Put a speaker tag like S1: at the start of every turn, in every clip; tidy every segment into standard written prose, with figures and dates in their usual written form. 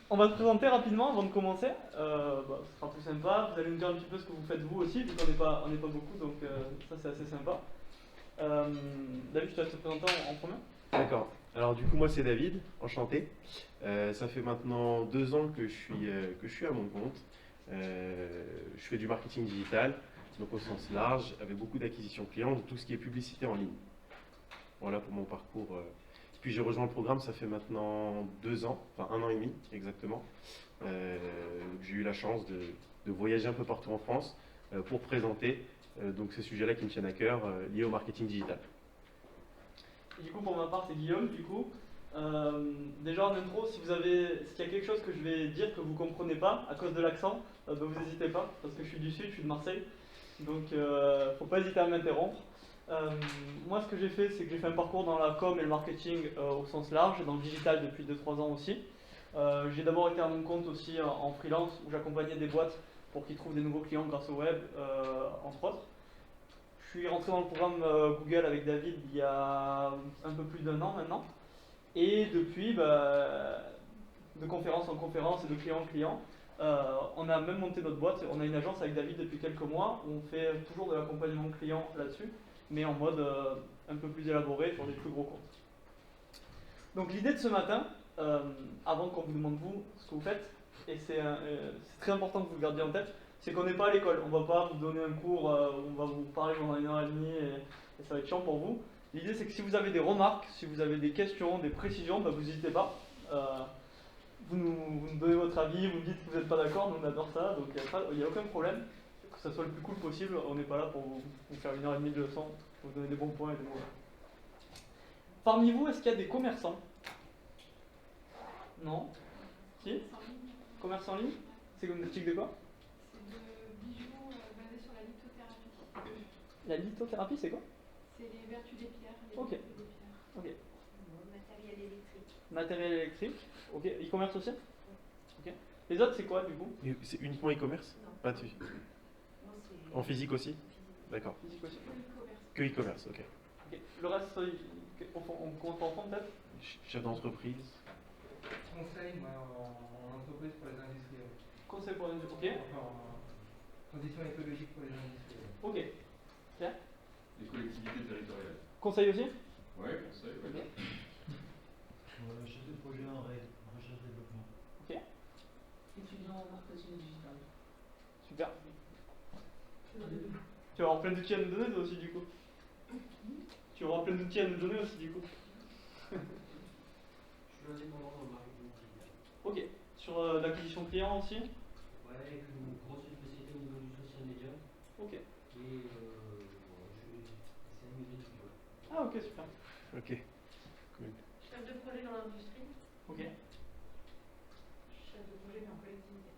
S1: On va se présenter rapidement avant de commencer. Ce sera plus sympa. Vous allez nous dire un petit peu ce que vous faites vous aussi, vu qu'on n'est pas beaucoup, donc ça c'est assez sympa. David, je te laisse te présenter en premier.
S2: D'accord. Alors du coup, moi c'est David, enchanté. Ça fait maintenant 2 ans que je suis à mon compte. Je fais du marketing digital, donc au sens large, avec beaucoup d'acquisition clients, de tout ce qui est publicité en ligne. Voilà pour mon parcours. Puis j'ai rejoint le programme, ça fait maintenant 2 ans, enfin 1 an et demi exactement. J'ai eu la chance de voyager un peu partout en France pour présenter donc ces sujets-là qui me tiennent à cœur, liés au marketing digital.
S1: Et du coup, pour ma part, c'est Guillaume. Du coup, déjà en intro, s'il y a quelque chose que je vais dire que vous comprenez pas à cause de l'accent, vous n'hésitez pas, parce que je suis du sud, je suis de Marseille, donc faut pas hésiter à m'interrompre. Moi, ce que j'ai fait, c'est que j'ai fait un parcours dans la com et le marketing au sens large, dans le digital depuis 2-3 ans aussi. J'ai d'abord été à mon compte aussi en freelance, où j'accompagnais des boîtes pour qu'ils trouvent des nouveaux clients grâce au web, entre autres. Je suis rentré dans le programme Google avec David il y a un peu plus d'1 an maintenant. Et depuis, de conférence en conférence et de client en client, on a même monté notre boîte. On a une agence avec David depuis quelques mois où on fait toujours de l'accompagnement client là-dessus, mais en mode un peu plus élaboré sur des plus gros comptes. Donc l'idée de ce matin, avant qu'on vous demande vous ce que vous faites, et c'est très important que vous le gardiez en tête, c'est qu'on n'est pas à l'école. On ne va pas vous donner un cours où on va vous parler pendant 1 heure et demie et ça va être chiant pour vous. L'idée c'est que si vous avez des remarques, si vous avez des questions, des précisions, vous n'hésitez pas. Vous nous donnez votre avis, vous me dites que vous n'êtes pas d'accord, nous on adore ça, donc il n'y a aucun problème. Que ça soit le plus cool possible, on n'est pas là pour vous faire 1 heure et demie de leçon, pour vous donner des bons points et des mauvais. Parmi vous, est-ce qu'il y a des commerçants? Non? Si? Commerce en ligne? C'est comme une boutique de quoi?
S3: C'est de bijoux basés sur la lithothérapie.
S1: La lithothérapie, c'est quoi?
S3: C'est les vertus des pierres. Les
S1: Ok.
S3: vertus des pierres.
S1: Ok.
S3: Matériel électrique.
S1: Matériel électrique. Ok. E-commerce aussi? Ok. Les autres, c'est quoi du coup?
S2: Et c'est uniquement e-commerce?
S3: Non.
S2: Pas de... En physique aussi? D'accord.
S1: Physique aussi.
S2: Que e-commerce, ok.
S1: Ok. Le reste, on compte en compte peut-être?
S2: Chef d'entreprise.
S4: Conseil moi, en entreprise pour les industriels.
S1: Conseil pour les industriels. Ok.
S4: Enfin, transition écologique pour les industriels.
S1: Ok. Pierre?
S5: Les collectivités territoriales.
S1: Conseil aussi?
S5: Ouais, conseil, ouais.
S1: Ok.
S6: Chef de projet en recherche et développement.
S1: Ok.
S7: Étudiant en marketing digital.
S1: Super. Tu vas avoir plein d'outils à nous donner toi aussi du coup. Tu vas avoir plein d'outils à nous donner aussi du coup.
S6: Je suis indépendant dans le marketing digital.
S1: Ok. Sur l'acquisition client aussi?
S6: Ouais, avec une grosse spécialité au niveau du social media.
S1: Ok.
S6: Et c'est un milieu étudiant.
S1: Ah ok, super.
S2: Ok. Cool.
S3: Chef de projet dans l'industrie.
S1: Ok.
S3: Chef de projet mais en collectivité.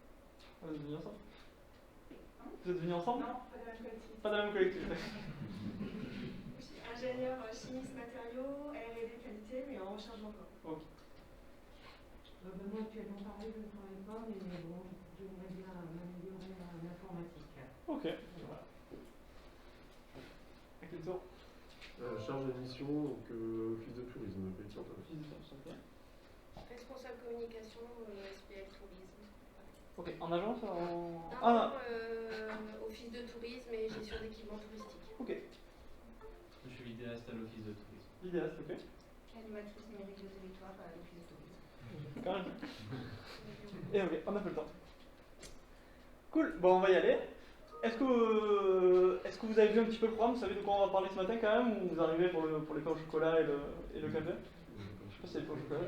S1: Vous êtes venus ensemble? Vous êtes venus ensemble?
S3: Non, pas de la même collectivité.
S1: Pas de la même collectivité.
S3: Ingénieur chimiste matériaux, R&D qualité, mais en recherche d'emploi.
S1: Ok.
S7: Moi actuellement pareil, je ne travaille pas, mais bon, j'aimerais bien m'améliorer en informatique.
S1: Ok. Voilà. À quel tour?
S8: Charge de mission, donc office de tourisme, pays de Chantal.
S3: Responsable communication, SPL tourisme.
S1: Ok, en agence en...
S3: Non, office de tourisme et gestion d'équipements touristiques.
S1: Ok.
S6: Je suis vidéaste à l'office de tourisme.
S1: Idéal, ok.
S3: Animatrice numérique de territoire à l'office de tourisme.
S1: Quand même. Et ok, on a fait le temps. Cool, bon on va y aller. Est-ce que vous avez vu un petit peu le programme? Vous savez de quoi on va parler ce matin quand même? Ou vous arrivez pour les pains au chocolat et le café? Je sais pas si c'est les pains au chocolat.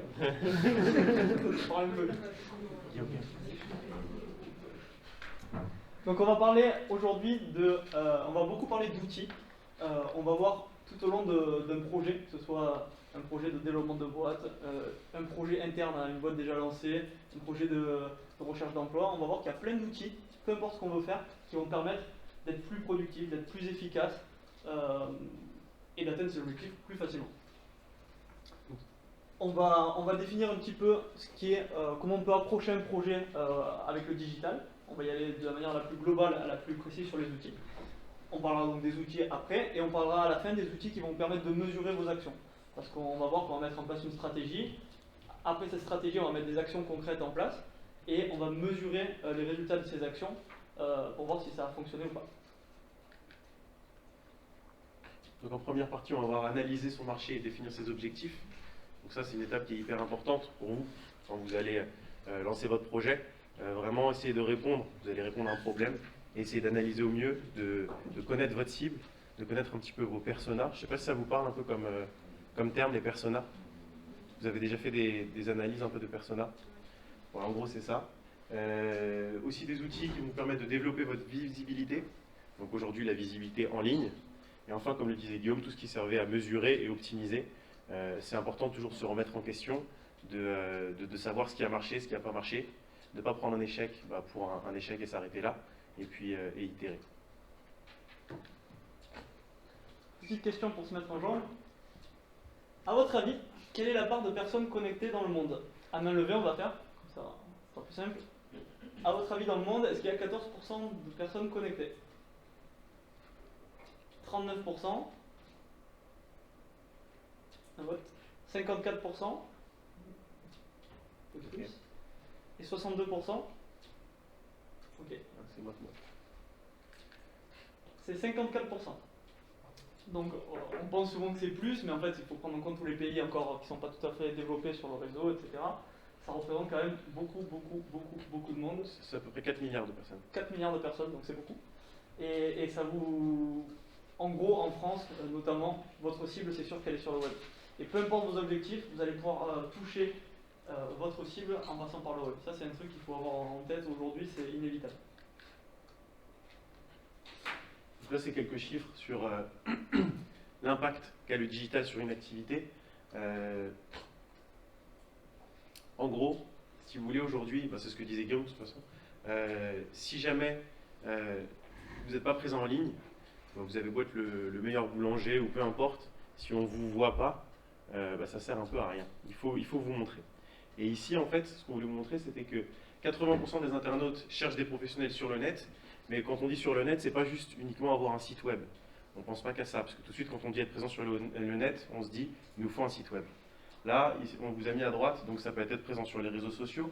S1: Je parle un peu. Donc on va parler aujourd'hui on va beaucoup parler d'outils. On va voir tout au long d'un projet, que ce soit un projet de développement de boîte, un projet interne à une boîte déjà lancée, un projet de recherche d'emploi. On va voir qu'il y a plein d'outils, peu importe ce qu'on veut faire, qui vont permettre d'être plus productif, d'être plus efficace et d'atteindre ses objectifs plus facilement. On va définir un petit peu ce qui est, comment on peut approcher un projet avec le digital. On va y aller de la manière la plus globale à la plus précise sur les outils. On parlera donc des outils après et on parlera à la fin des outils qui vont permettre de mesurer vos actions. Parce qu'on va voir qu'on va mettre en place une stratégie. Après cette stratégie, on va mettre des actions concrètes en place et on va mesurer les résultats de ces actions pour voir si ça a fonctionné ou pas.
S2: Donc en première partie, on va voir analyser son marché et définir ses objectifs. Donc ça, c'est une étape qui est hyper importante pour vous quand vous allez lancer votre projet. Vraiment essayer de répondre, vous allez répondre à un problème, et essayer d'analyser au mieux, de connaître votre cible, de connaître un petit peu vos personas. Je ne sais pas si ça vous parle un peu comme terme, les personas. Vous avez déjà fait des analyses un peu de personas. Bon, en gros, c'est ça. Aussi des outils qui vous permettent de développer votre visibilité. Donc aujourd'hui, la visibilité en ligne. Et enfin, comme le disait Guillaume, tout ce qui servait à mesurer et optimiser. C'est important de toujours se remettre en question, de savoir ce qui a marché, ce qui n'a pas marché, de ne pas prendre un échec pour un échec et s'arrêter là, et puis itérer.
S1: Petite question pour se mettre en jambe. À votre avis, quelle est la part de personnes connectées dans le monde? À main levée, on va faire, comme ça sera plus simple. À votre avis, dans le monde, est-ce qu'il y a 14% de personnes connectées? 39%. Un vote. 54%.
S2: Ok.
S1: Et 62%. Ok.
S2: C'est moi.
S1: C'est 54%. Donc on pense souvent que c'est plus, mais en fait il faut prendre en compte tous les pays encore qui ne sont pas tout à fait développés sur le réseau, etc. Ça représente quand même beaucoup de monde.
S2: C'est à peu près 4 milliards de personnes.
S1: 4 milliards de personnes, donc c'est beaucoup. Et ça vous... En gros, en France, notamment, votre cible, c'est sûr qu'elle est sur le web. Et peu importe vos objectifs, vous allez pouvoir toucher votre cible en passant par le web. Ça, c'est un truc qu'il faut avoir en tête aujourd'hui, c'est inévitable.
S2: Donc là, c'est quelques chiffres sur l'impact qu'a le digital sur une activité. En gros, si vous voulez, aujourd'hui, c'est ce que disait Guillaume de toute façon, si jamais vous n'êtes pas présent en ligne, vous avez beau être le meilleur boulanger ou peu importe, si on ne vous voit pas, ça sert un peu à rien. Il faut vous montrer. Et ici, en fait, ce qu'on voulait vous montrer, c'était que 80% des internautes cherchent des professionnels sur le net, mais quand on dit sur le net, c'est pas juste uniquement avoir un site web. On ne pense pas qu'à ça, parce que tout de suite, quand on dit être présent sur le net, on se dit, il nous faut un site web. Là, on vous a mis à droite, donc ça peut être présent sur les réseaux sociaux,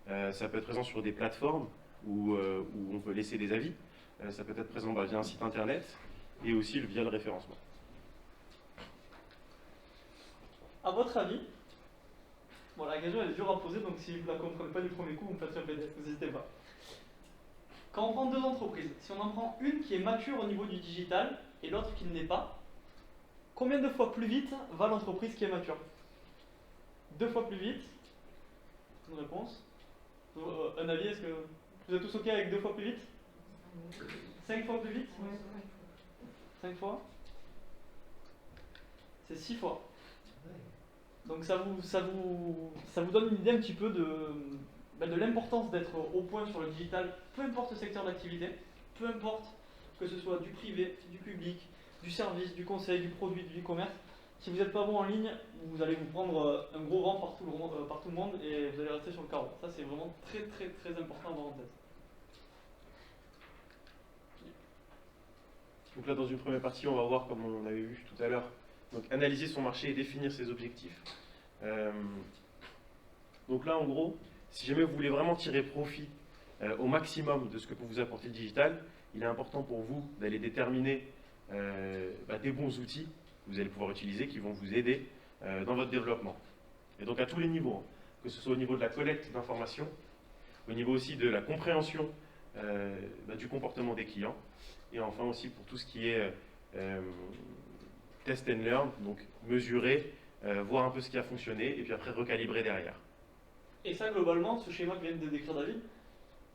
S2: ça peut être présent sur des plateformes où on peut laisser des avis, ça peut être présent via un site internet, et aussi via le référencement.
S1: À votre avis, bon, la question elle est dure à poser, donc si vous ne la comprenez pas du premier coup, vous me faites répéter, n'hésitez pas. Quand on prend deux entreprises, si on en prend une qui est mature au niveau du digital et l'autre qui ne l'est pas, combien de fois plus vite va l'entreprise qui est mature? 2 fois plus vite? Une réponse? Un avis, est-ce que vous êtes tous ok avec 2 fois plus vite? 5 fois plus vite? 5 fois? C'est 6 fois. Donc ça vous donne une idée un petit peu de l'importance d'être au point sur le digital, peu importe le secteur d'activité, peu importe que ce soit du privé, du public, du service, du conseil, du produit, du e-commerce. Si vous n'êtes pas bon en ligne, vous allez vous prendre un gros vent par tout le monde et vous allez rester sur le carreau. Ça, c'est vraiment très important à avoir en tête.
S2: Donc là, dans une première partie, on va voir, comme on avait vu tout à l'heure, donc analyser son marché et définir ses objectifs. Donc là, en gros, si jamais vous voulez vraiment tirer profit au maximum de ce que peut vous apporter le digital, il est important pour vous d'aller déterminer des bons outils que vous allez pouvoir utiliser, qui vont vous aider dans votre développement. Et donc à tous les niveaux, que ce soit au niveau de la collecte d'informations, au niveau aussi de la compréhension du comportement des clients, et enfin aussi pour tout ce qui est test and learn, donc mesurer, voir un peu ce qui a fonctionné, et puis après recalibrer derrière.
S1: Et ça, globalement, ce schéma que vient de décrire David,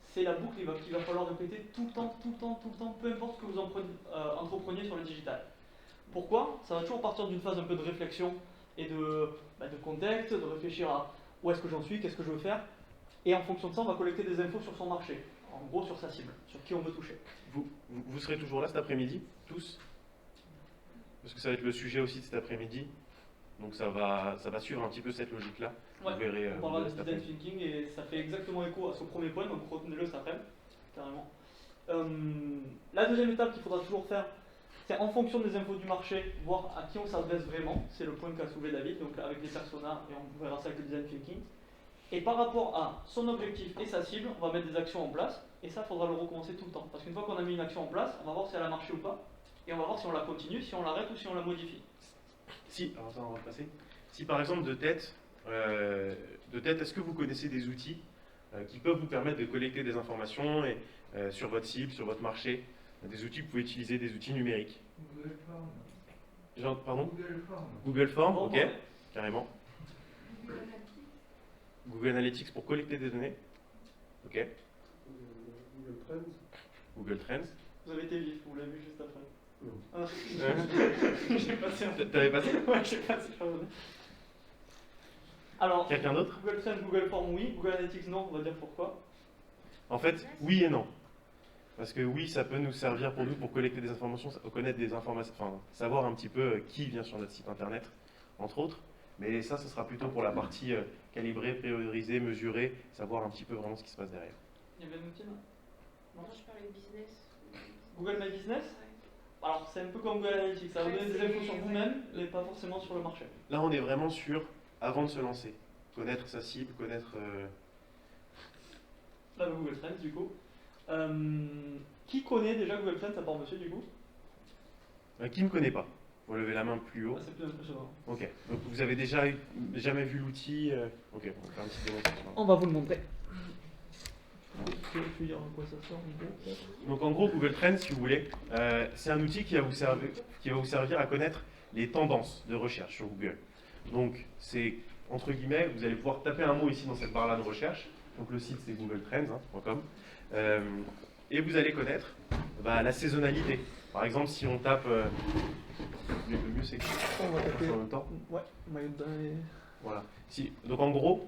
S1: c'est la boucle qu'il va falloir répéter tout le temps, peu importe ce que vous entrepreniez sur le digital. Pourquoi? Ça va toujours partir d'une phase un peu de réflexion et de contexte, de réfléchir à où est-ce que j'en suis, qu'est-ce que je veux faire, et en fonction de ça, on va collecter des infos sur son marché, en gros sur sa cible, sur qui on veut toucher.
S2: Vous serez toujours là cet après-midi, tous? Parce que ça va être le sujet aussi de cet après-midi. Donc ça va suivre un petit peu cette logique-là.
S1: Ouais,
S2: vous verrez,
S1: on parlera de design thinking et ça fait exactement écho à ce premier point, donc retenez-le cet après-midi, carrément. La deuxième étape qu'il faudra toujours faire, c'est en fonction des infos du marché, voir à qui on s'adresse vraiment. C'est le point qu'a soulevé David, donc avec les personas, et on verra ça avec le design thinking. Et par rapport à son objectif et sa cible, on va mettre des actions en place, et ça, il faudra le recommencer tout le temps. Parce qu'une fois qu'on a mis une action en place, on va voir si elle a marché ou pas, et on va voir si on la continue, si on l'arrête ou si on la modifie.
S2: Si, alors attends, on va passer. Si par exemple de tête, est-ce que vous connaissez des outils qui peuvent vous permettre de collecter des informations sur votre cible, sur votre marché, des outils que vous pouvez utiliser, des outils numériques?
S4: Google Form.
S2: Genre, pardon?
S4: Google Form.
S2: Google Form,
S1: Bon,
S2: ok,
S1: ouais.
S2: carrément.
S3: Google Analytics.
S2: Google Analytics pour collecter des données, ok.
S8: Google Trends.
S2: Google Trends.
S1: Vous avez été vif, vous l'avez vu juste après.
S8: Non.
S1: Ah, j'ai passé un peu.
S2: T'avais passé?
S1: Ouais, j'ai passé, pardon. Alors,
S2: Quelqu'un d'autre?
S1: Google Trends, Google Form, oui. Google Analytics, non. On va dire pourquoi.
S2: En fait, oui et non. Parce que oui, ça peut nous servir pour nous pour collecter des informations, connaître des informations, enfin, savoir un petit peu qui vient sur notre site internet, entre autres. Mais ça, ce sera plutôt pour la partie calibrer, prioriser, mesurer, savoir un petit peu vraiment ce qui se passe derrière.
S1: Il y avait un outil là.
S3: Non, je parlais de business.
S1: Google My Business.
S3: Ouais.
S1: Alors, c'est un peu comme Google Analytics. Ça va
S3: Ouais,
S1: donner des
S3: c'est-
S1: infos sur vous-même, mais pas forcément sur le marché.
S2: Là, on est vraiment sur avant de se lancer. Connaître sa cible, connaître...
S1: Là, le Google Trends, du coup. Qui connaît déjà Google Trends à part monsieur, du coup?
S2: qui ne connaît pas? Faut lever la main plus haut.
S1: Ah, c'est plus impressionnant.
S2: Ok. Donc vous avez déjà jamais vu l'outil ok, on va faire une petite démonstration.
S1: On va vous le montrer. Je vais dire à quoi ça sert, en gros.
S2: Donc en gros, Google Trends, si vous voulez, c'est un outil qui va vous servir à connaître les tendances de recherche sur Google. Donc c'est, entre guillemets, vous allez pouvoir taper un mot ici dans cette barre-là de recherche. Donc le site c'est googletrends.com. Et vous allez connaître la saisonnalité. Par exemple, si on tape... le mieux c'est que
S1: On va taper.
S2: en même temps.
S1: Ouais, maillot de bain et...
S2: Voilà. Donc en gros,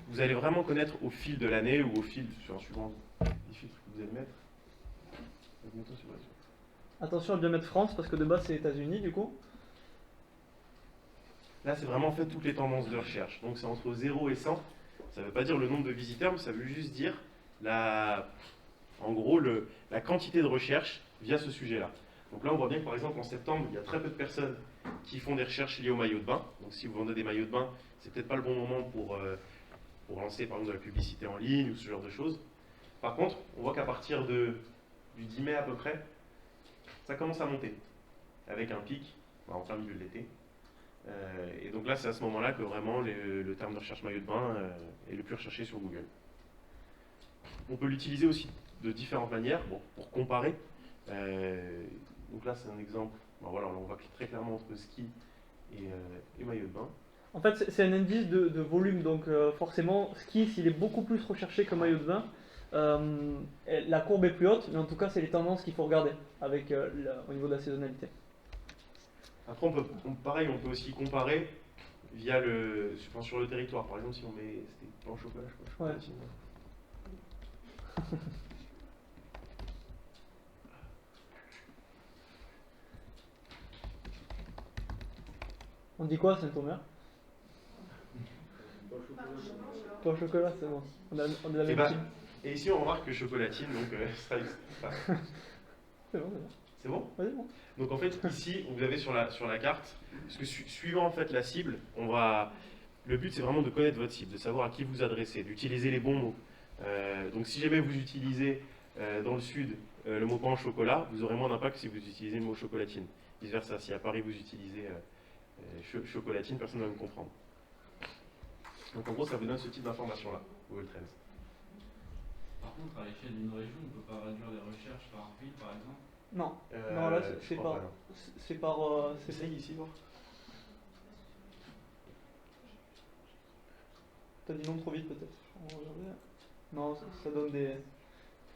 S2: vous allez vraiment connaître au fil de l'année ou au fil, suivant les filtres que vous allez mettre.
S1: Attention à bien mettre France, parce que de base c'est États-Unis, du coup.
S2: Là, c'est vraiment fait toutes les tendances de recherche. Donc c'est entre 0 et 100. Ça ne veut pas dire le nombre de visiteurs, mais ça veut juste dire en gros la quantité de recherche via ce sujet-là. Donc là, on voit bien que par exemple en septembre, il y a très peu de personnes qui font des recherches liées aux maillots de bain. Donc si vous vendez des maillots de bain, c'est peut-être pas le bon moment pour lancer par exemple de la publicité en ligne ou ce genre de choses. Par contre, on voit qu'à partir du 10 mai à peu près, ça commence à monter avec un pic en plein milieu de l'été. Et donc là, c'est à ce moment-là que vraiment le terme de recherche maillot de bain est le plus recherché sur Google. On peut l'utiliser aussi de différentes manières pour comparer. Donc là, c'est un exemple. Voilà, on voit très clairement entre ski et maillot de bain.
S1: En fait, c'est un indice de volume, donc forcément, ski, s'il est beaucoup plus recherché que maillot de bain, la courbe est plus haute, mais en tout cas, c'est les tendances qu'il faut regarder avec, au niveau de la saisonnalité.
S2: Après, pareil, on peut aussi comparer via sur le territoire. Par exemple, si on met, c'était pain au chocolat, je crois.
S1: Ouais. On dit quoi, Saint-Omer? Pain au chocolat, c'est bon. On a la même team.
S2: Et ici, on remarque que chocolatine, donc ça
S1: C'est bon,
S2: c'est bon.
S1: vas-y, bon.
S2: Donc en fait, ici, vous avez sur la carte, parce que suivant en fait la cible, le but c'est vraiment de connaître votre cible, de savoir à qui vous adressez, d'utiliser les bons mots. Donc si jamais vous utilisez dans le sud le mot pain au chocolat, vous aurez moins d'impact que si vous utilisez le mot chocolatine. Vice versa, si à Paris vous utilisez chocolatine, personne ne va vous comprendre. Donc en gros, ça vous donne ce type d'information là, Google Trends.
S5: Par contre, à l'échelle d'une région, on ne peut pas réduire les recherches par ville, par exemple.
S1: Non, non, là c'est
S2: je
S1: par.
S2: crois pas, non.
S1: C'est par.
S2: Essaye ici, voir.
S1: T'as dit non trop vite peut-être. On va regarder. Non, ça donne des.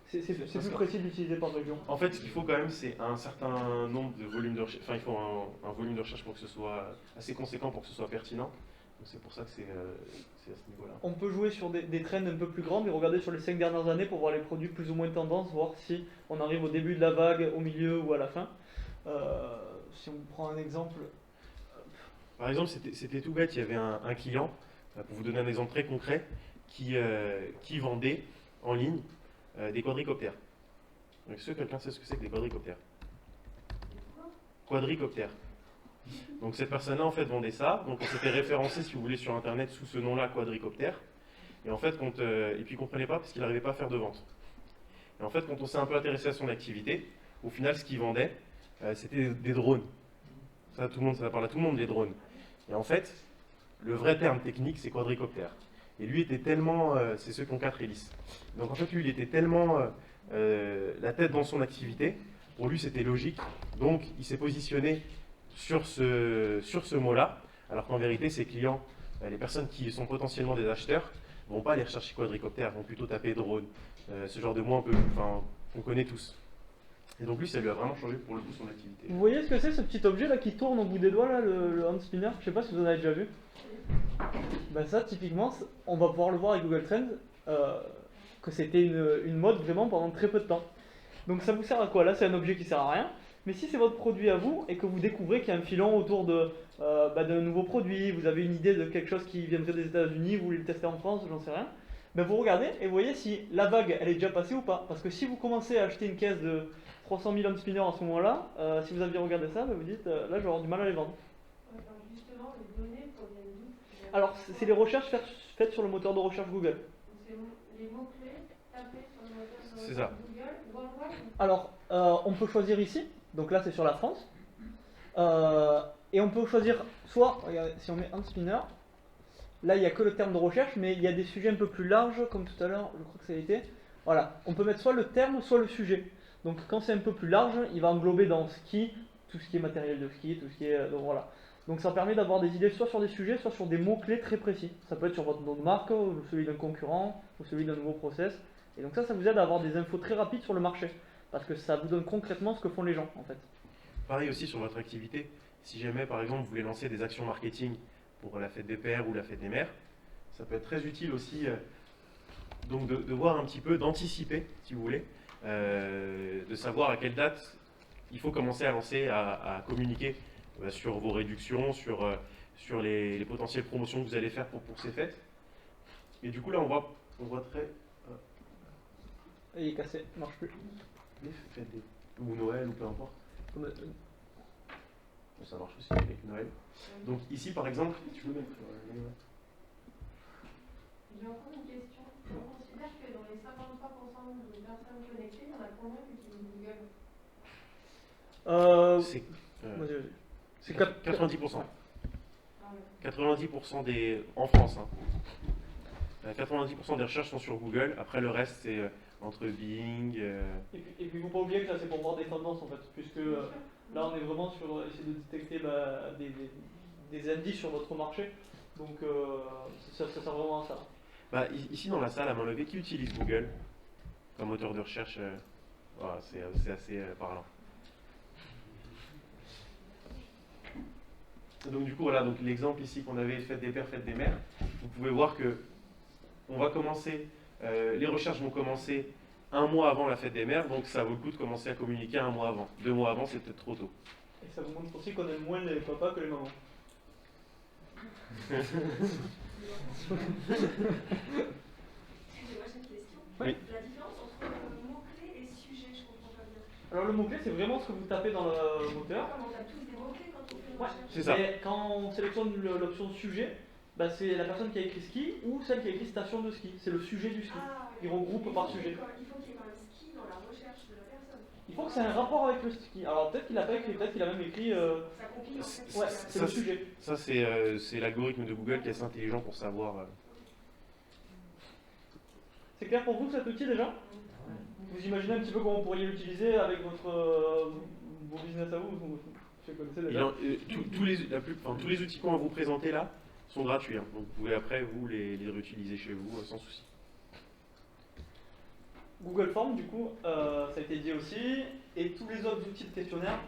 S1: C'est
S2: Parce
S1: plus
S2: que-
S1: précis d'utiliser par région.
S2: En fait, ce qu'il faut quand même, c'est un certain nombre de volumes de recherche. Enfin, il faut un volume de recherche pour que ce soit assez conséquent pour que ce soit pertinent. Donc c'est pour ça que c'est à ce niveau-là.
S1: On peut jouer sur des trends un peu plus grandes et regarder sur les 5 dernières années pour voir les produits plus ou moins tendance, voir si on arrive au début de la vague, au milieu ou à la fin. Si on prend un exemple.
S2: Par exemple, c'était tout bête, il y avait un client, pour vous donner un exemple très concret, qui vendait en ligne des quadricoptères. Donc, est-ce que quelqu'un sait ce que c'est que des quadricoptères? quadricoptère. Donc cette personne-là en fait vendait ça, donc on s'était référencé si vous voulez sur internet sous ce nom-là, quadricoptère. Et en fait, et puis il ne comprenait pas parce qu'il n'arrivait pas à faire de vente. Et en fait, quand on s'est un peu intéressé à son activité, au final ce qu'il vendait, c'était des drones. Ça, tout le monde, ça parle à tout le monde, les drones. Et en fait, le vrai terme technique, c'est quadricoptère. Et lui était tellement, c'est ceux qui ont 4 hélices. Donc en fait, lui, il était tellement la tête dans son activité, pour lui c'était logique. Donc il s'est positionné sur ce mot-là, alors qu'en vérité, ses clients, les personnes qui sont potentiellement des acheteurs, ne vont pas aller rechercher quadricoptère, vont plutôt taper drone. Ce genre de mots un peu, enfin, qu'on connaît tous. Et donc lui, ça lui a vraiment changé pour le coup son activité.
S1: Vous voyez ce que c'est ce petit objet là qui tourne au bout des doigts là, le hand spinner? Je sais pas si vous en avez déjà vu. Ben ça, typiquement, on va pouvoir le voir avec Google Trends, que c'était une mode vraiment pendant très peu de temps. Donc ça vous sert à quoi? Là, c'est un objet qui sert à rien. Mais si c'est votre produit à vous et que vous découvrez qu'il y a un filon autour d'un nouveau produit, vous avez une idée de quelque chose qui viendrait des États-Unis, vous voulez le tester en France, j'en sais rien, ben vous regardez et vous voyez si la vague elle est déjà passée ou pas. Parce que si vous commencez à acheter une caisse de 300 000 hand spinners à ce moment-là, si vous aviez regardé ça, ben vous dites là je vais avoir du mal à les vendre.
S7: Alors justement, les données proviennent d'où?
S1: Alors c'est les recherches faites sur le moteur de recherche Google.
S7: Donc, c'est les mots-clés tapés sur le moteur de
S2: C'est
S7: recherche
S2: ça.
S7: Google, worldwide.
S1: Alors on peut choisir ici, donc là c'est sur la France, et on peut choisir soit, regardez, si on met hand spinner, là il n'y a que le terme de recherche, mais il y a des sujets un peu plus larges, comme tout à l'heure, je crois que ça a été. Voilà, on peut mettre soit le terme, soit le sujet. Donc quand c'est un peu plus large, il va englober dans ski, tout ce qui est matériel de ski, tout ce qui est... donc voilà. Donc ça permet d'avoir des idées soit sur des sujets, soit sur des mots-clés très précis. Ça peut être sur votre nom de marque, ou celui d'un concurrent, ou celui d'un nouveau process. Et donc ça vous aide à avoir des infos très rapides sur le marché. Parce que ça vous donne concrètement ce que font les gens, en fait.
S2: Pareil aussi sur votre activité. Si jamais, par exemple, vous voulez lancer des actions marketing pour la fête des pères ou la fête des mères, ça peut être très utile aussi donc de voir un petit peu, d'anticiper, si vous voulez, de savoir à quelle date il faut commencer à lancer, à communiquer sur vos réductions, sur les potentielles promotions que vous allez faire pour ces fêtes. Et du coup, là, on voit très...
S1: Et il est cassé, il marche plus.
S2: les fêtes ou Noël, ou peu importe. Ça marche aussi avec Noël. Donc ici, par exemple, tu peux mettre...
S7: J'ai encore une question. On considère que dans les 53% de personnes connectées, il y en a combien qui utilisent Google?
S2: C'est
S1: C'est
S2: 90%.
S7: Ah ouais.
S2: 90% en France. Hein. 90% des recherches sont sur Google. Après, le reste, c'est entre Bing.
S1: Et puis il ne faut pas oublier que ça c'est pour voir des tendances, en fait. Puisque là, on est vraiment sur essayer de détecter des indices sur votre marché. Donc ça sert vraiment à ça.
S2: Ici, dans la salle, à main levée, qui utilise Google comme moteur de recherche? Voilà, c'est assez parlant. Donc du coup, voilà, donc l'exemple ici qu'on avait, fête des pères, fête des mères, vous pouvez voir que on va commencer, les recherches vont commencer un mois avant la fête des mères, donc ça vaut le coup de commencer à communiquer un mois avant. 2 mois avant, c'est peut-être trop tôt.
S1: Et ça vous montre aussi qu'on aime moins les papas que les mamans.
S3: Excusez-moi, j'ai une question.
S1: Oui.
S3: La différence entre mots-clés et sujet, je comprends pas bien.
S1: Alors le mot-clé, c'est vraiment ce que vous tapez dans le moteur.
S3: Comme on tape tous des mots-clés quand on fait une
S1: Ouais,
S3: recherche.
S2: C'est ça.
S1: Et quand on sélectionne l'option sujet, c'est la personne qui a écrit ski ou celle qui a écrit station de ski. C'est le sujet du ski.
S3: Ah,
S1: Il regroupe par sujet.
S3: Il faut qu'il y ait quand même ski dans la recherche de la personne.
S1: Il faut que ça ait un rapport avec le ski. Alors peut-être qu'il n'a pas écrit, peut-être qu'il a même écrit...
S3: Ça compile en fait.
S1: Ouais, c'est le sujet.
S2: Ça, c'est l'algorithme de Google qui est assez intelligent pour savoir.
S1: C'est clair pour vous cet outil déjà? Vous imaginez un petit peu comment vous pourriez l'utiliser avec vos business à vous? Je connaissais déjà.
S2: Tous les outils qu'on va vous présenter là sont gratuits. Hein. Donc vous pouvez après vous les réutiliser chez vous sans souci.
S1: Google Forms, du coup, ça a été dit aussi, et tous les autres outils de questionnaire.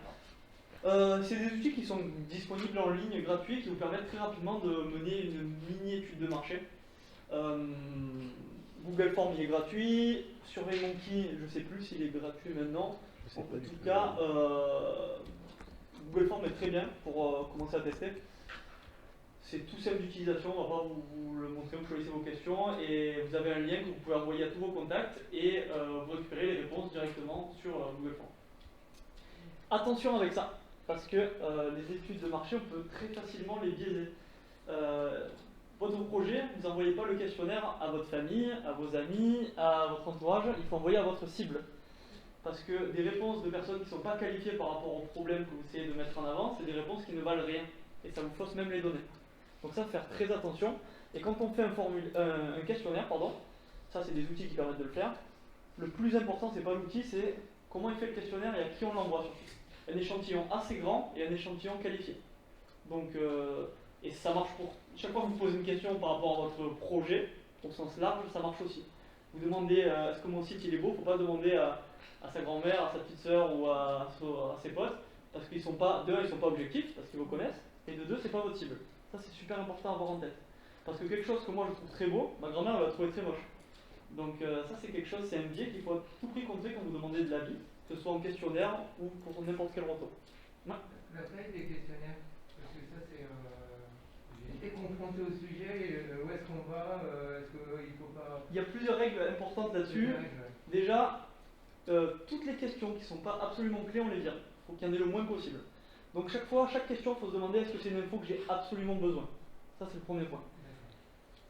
S1: C'est des outils qui sont disponibles en ligne, gratuits, qui vous permettent très rapidement de mener une mini-étude de marché. Google Forms, il est gratuit. SurveyMonkey, je ne sais plus s'il est gratuit maintenant. En tout cas, Google Forms est très bien pour commencer à tester. C'est tout simple d'utilisation, on va pas vous le montrer, vous choisissez vos questions et vous avez un lien que vous pouvez envoyer à tous vos contacts et vous récupérez les réponses directement sur Google Forms. Attention avec ça, parce que les études de marché, on peut très facilement les biaiser. Votre projet, vous n'envoyez pas le questionnaire à votre famille, à vos amis, à votre entourage, il faut envoyer à votre cible. Parce que des réponses de personnes qui ne sont pas qualifiées par rapport au problème que vous essayez de mettre en avant, c'est des réponses qui ne valent rien. Et ça vous fausse même les données. Donc ça, faire très attention. Et quand on fait un questionnaire, ça c'est des outils qui permettent de le faire. Le plus important, c'est pas l'outil, c'est comment il fait le questionnaire et à qui on l'envoie surtout. Un échantillon assez grand et un échantillon qualifié. Donc, et ça marche pour chaque fois que vous posez une question par rapport à votre projet, au sens large, ça marche aussi. Vous demandez est-ce que mon site il est beau, il ne faut pas demander à sa grand-mère, à sa petite sœur ou à ses potes, parce qu'ils sont pas, de un, ils sont pas objectifs, parce qu'ils vous connaissent, et de deux, c'est pas votre cible. Ça c'est super important à avoir en tête. Parce que quelque chose que moi je trouve très beau, ma grand-mère elle va le trouver très moche. Donc ça c'est quelque chose, c'est un biais qu'il faut à tout prix contrer quand vous demandez de l'avis, que ce soit en questionnaire ou pour n'importe quel retour. Ouais.
S4: La taille des questionnaires, parce que ça c'est... j'ai été confronté au sujet, où est-ce qu'on va, est-ce qu'il faut pas...
S1: Il y a plusieurs règles importantes là-dessus. Déjà, toutes les questions qui ne sont pas absolument clés, on les vire. Il faut qu'il y en ait le moins possible. Donc chaque question, il faut se demander est-ce que c'est une info que j'ai absolument besoin. Ça c'est le premier point.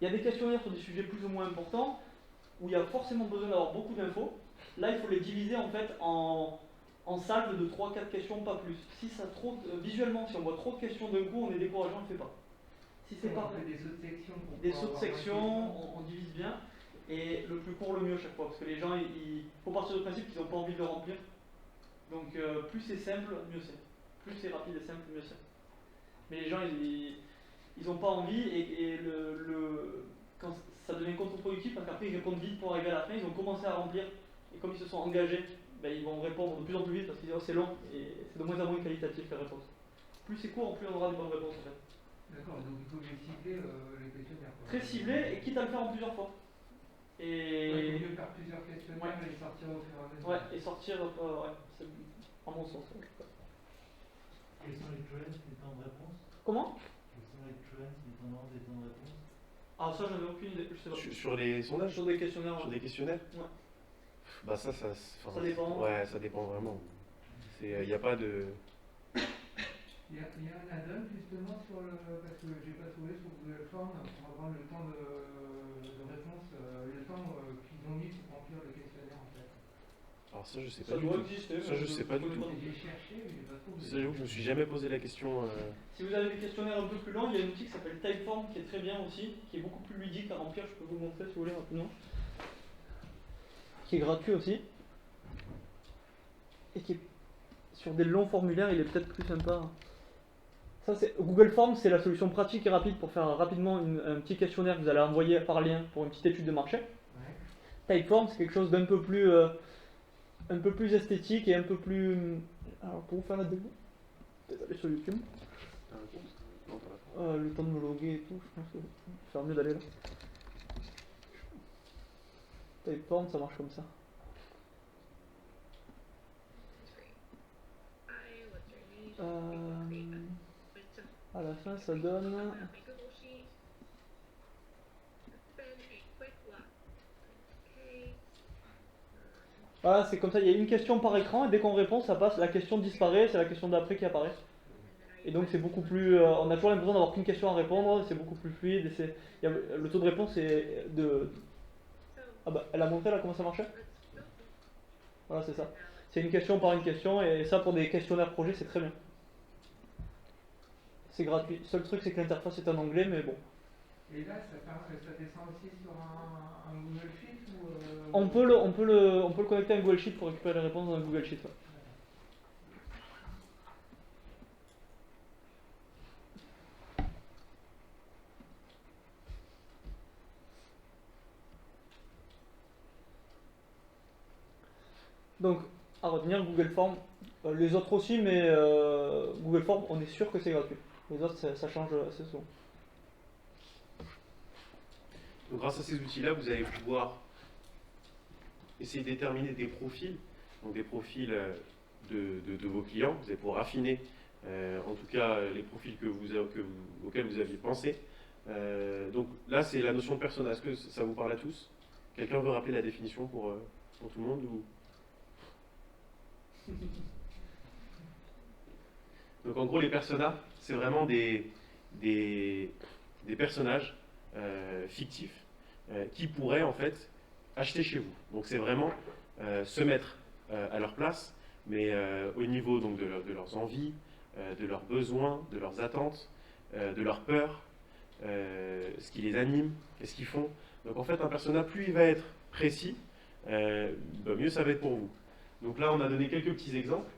S1: Il y a des questionnaires sur des sujets plus ou moins importants, où il y a forcément besoin d'avoir beaucoup d'infos. Là, il faut les diviser en fait en salves de 3-4 questions, pas plus. Si ça visuellement, si on voit trop de questions d'un coup, on est découragé, on ne le fait pas. Si c'est pas
S4: des sauts de section.
S1: Des sauts de section, on divise bien. Et le plus court, le mieux chaque fois. Parce que les gens, il faut partir du principe qu'ils n'ont pas envie de le remplir. Donc plus c'est simple, mieux c'est. Plus c'est rapide et simple, mieux c'est. Mais les gens, ils n'ont pas envie et quand ça devient contre-productif parce qu'après ils répondent vite pour arriver à la fin, ils ont commencé à remplir et comme ils se sont engagés, ben, ils vont répondre de plus en plus vite parce qu'ils disent oh, c'est long et c'est de moins en moins qualitatif la réponse. Plus c'est court, plus on aura de bonnes réponses en fait.
S4: D'accord, donc il faut les cibler les questionnaires.
S1: Très ciblé et quitte à le faire en plusieurs fois. Et
S4: il vaut mieux faire plusieurs questionnaires et sortir au fur et à mesure.
S1: Ouais, et sortir, c'est à mon sens. Ouais.
S9: Quels sont les trends des temps de réponse?
S1: Comment?
S9: Quels sont les trends des tendances des temps de réponse?
S1: Ah ça j'avais aucune idée, je sais pas.
S2: Sur les sondages?
S1: Sur des questionnaires.
S2: Sur
S1: Ouais.
S2: des questionnaires?
S1: Ouais.
S2: Bah ça
S1: dépend.
S2: Ouais, ça dépend vraiment. Il n'y a pas de...
S4: Il y a un add-on justement sur le... parce que j'ai pas trouvé sur Google Form pour avoir le temps de réponse, le temps qu'ils ont mis pour remplir le questionnaire en fait.
S2: Alors ça je sais
S1: Ça
S2: pas du
S1: doit
S2: tout.
S1: exister.
S2: Ça je sais pas du tout.
S4: J'ai cherché mais j'ai pas trouvé.
S2: Ça j'avoue que je me suis jamais posé la question.
S1: Si vous avez des questionnaires un peu plus longs, il y a un outil qui s'appelle Typeform qui est très bien aussi, qui est beaucoup plus ludique à remplir, je peux vous le montrer si vous voulez rapidement. Qui est gratuit aussi. Et qui est sur des longs formulaires, il est peut-être plus sympa. Ça, Google Forms, c'est la solution pratique et rapide pour faire rapidement un petit questionnaire que vous allez envoyer par lien pour une petite étude de marché. Ouais. Typeform, c'est quelque chose d'un peu plus esthétique et un peu plus... Alors, pour vous faire la démo, peut-être aller sur YouTube. Le temps de me loguer et tout, je pense que c'est faire mieux d'aller là. Typeform, ça marche comme ça. À la fin, ça donne... Voilà, c'est comme ça, il y a une question par écran et dès qu'on répond, ça passe, la question disparaît, c'est la question d'après qui apparaît. Et donc c'est beaucoup plus... on a toujours l'impression d'avoir qu'une question à répondre, c'est beaucoup plus fluide. Et le taux de réponse est de... Ah bah, elle a montré là comment ça marchait? Voilà, c'est ça. C'est une question par une question et ça pour des questionnaires projets, c'est très bien. C'est gratuit. Seul truc, c'est que l'interface est en anglais, mais bon.
S4: Et là, ça descend aussi sur un Google Sheet ou
S1: on peut le connecter à un Google Sheet pour récupérer les réponses dans un Google Sheet. Ouais. Donc, à retenir, Google Form, les autres aussi, mais Google Form, on est sûr que c'est gratuit. Les autres, ça change assez souvent.
S2: Donc grâce à ces outils-là, vous allez pouvoir essayer de déterminer des profils, donc des profils de vos clients. Vous allez pouvoir affiner, en tout cas, les profils auxquels vous aviez pensé. Donc là, c'est la notion de persona. Est-ce que ça vous parle à tous? Quelqu'un veut rappeler la définition pour tout le monde ou... Donc en gros, les personas, c'est vraiment des personnages fictifs qui pourraient en fait acheter chez vous. Donc c'est vraiment se mettre à leur place, mais au niveau donc, de leurs envies, de leurs besoins, de leurs attentes, de leurs peurs, ce qui les anime, qu'est-ce qu'ils font. Donc en fait, un persona, plus il va être précis, mieux ça va être pour vous. Donc là, on a donné quelques petits exemples,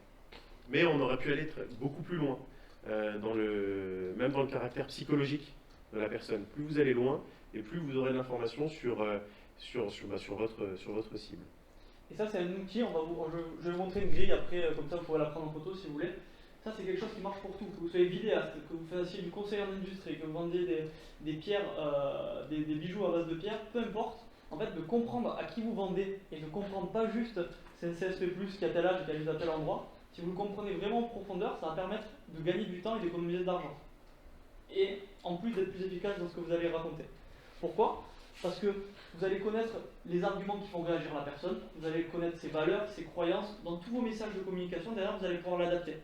S2: mais on aurait pu aller beaucoup plus loin, même dans le caractère psychologique de la personne. Plus vous allez loin, et plus vous aurez d'informations sur votre cible.
S1: Et ça, c'est un outil, je vais vous montrer une grille après, comme ça vous pourrez la prendre en photo si vous voulez. Ça, c'est quelque chose qui marche pour tout. Que vous soyez vidéaste, que vous fassiez du conseil en industrie, que vous vendiez des pierres, des bijoux à base de pierres, peu importe. En fait, de comprendre à qui vous vendez et de comprendre pas juste c'est un CSP+, qui a tel âge et qui habite à tel endroit. Si vous le comprenez vraiment en profondeur, ça va permettre de gagner du temps et d'économiser de l'argent. Et en plus d'être plus efficace dans ce que vous allez raconter. Pourquoi ? Parce que vous allez connaître les arguments qui font réagir la personne, vous allez connaître ses valeurs, ses croyances. Dans tous vos messages de communication, derrière, vous allez pouvoir l'adapter.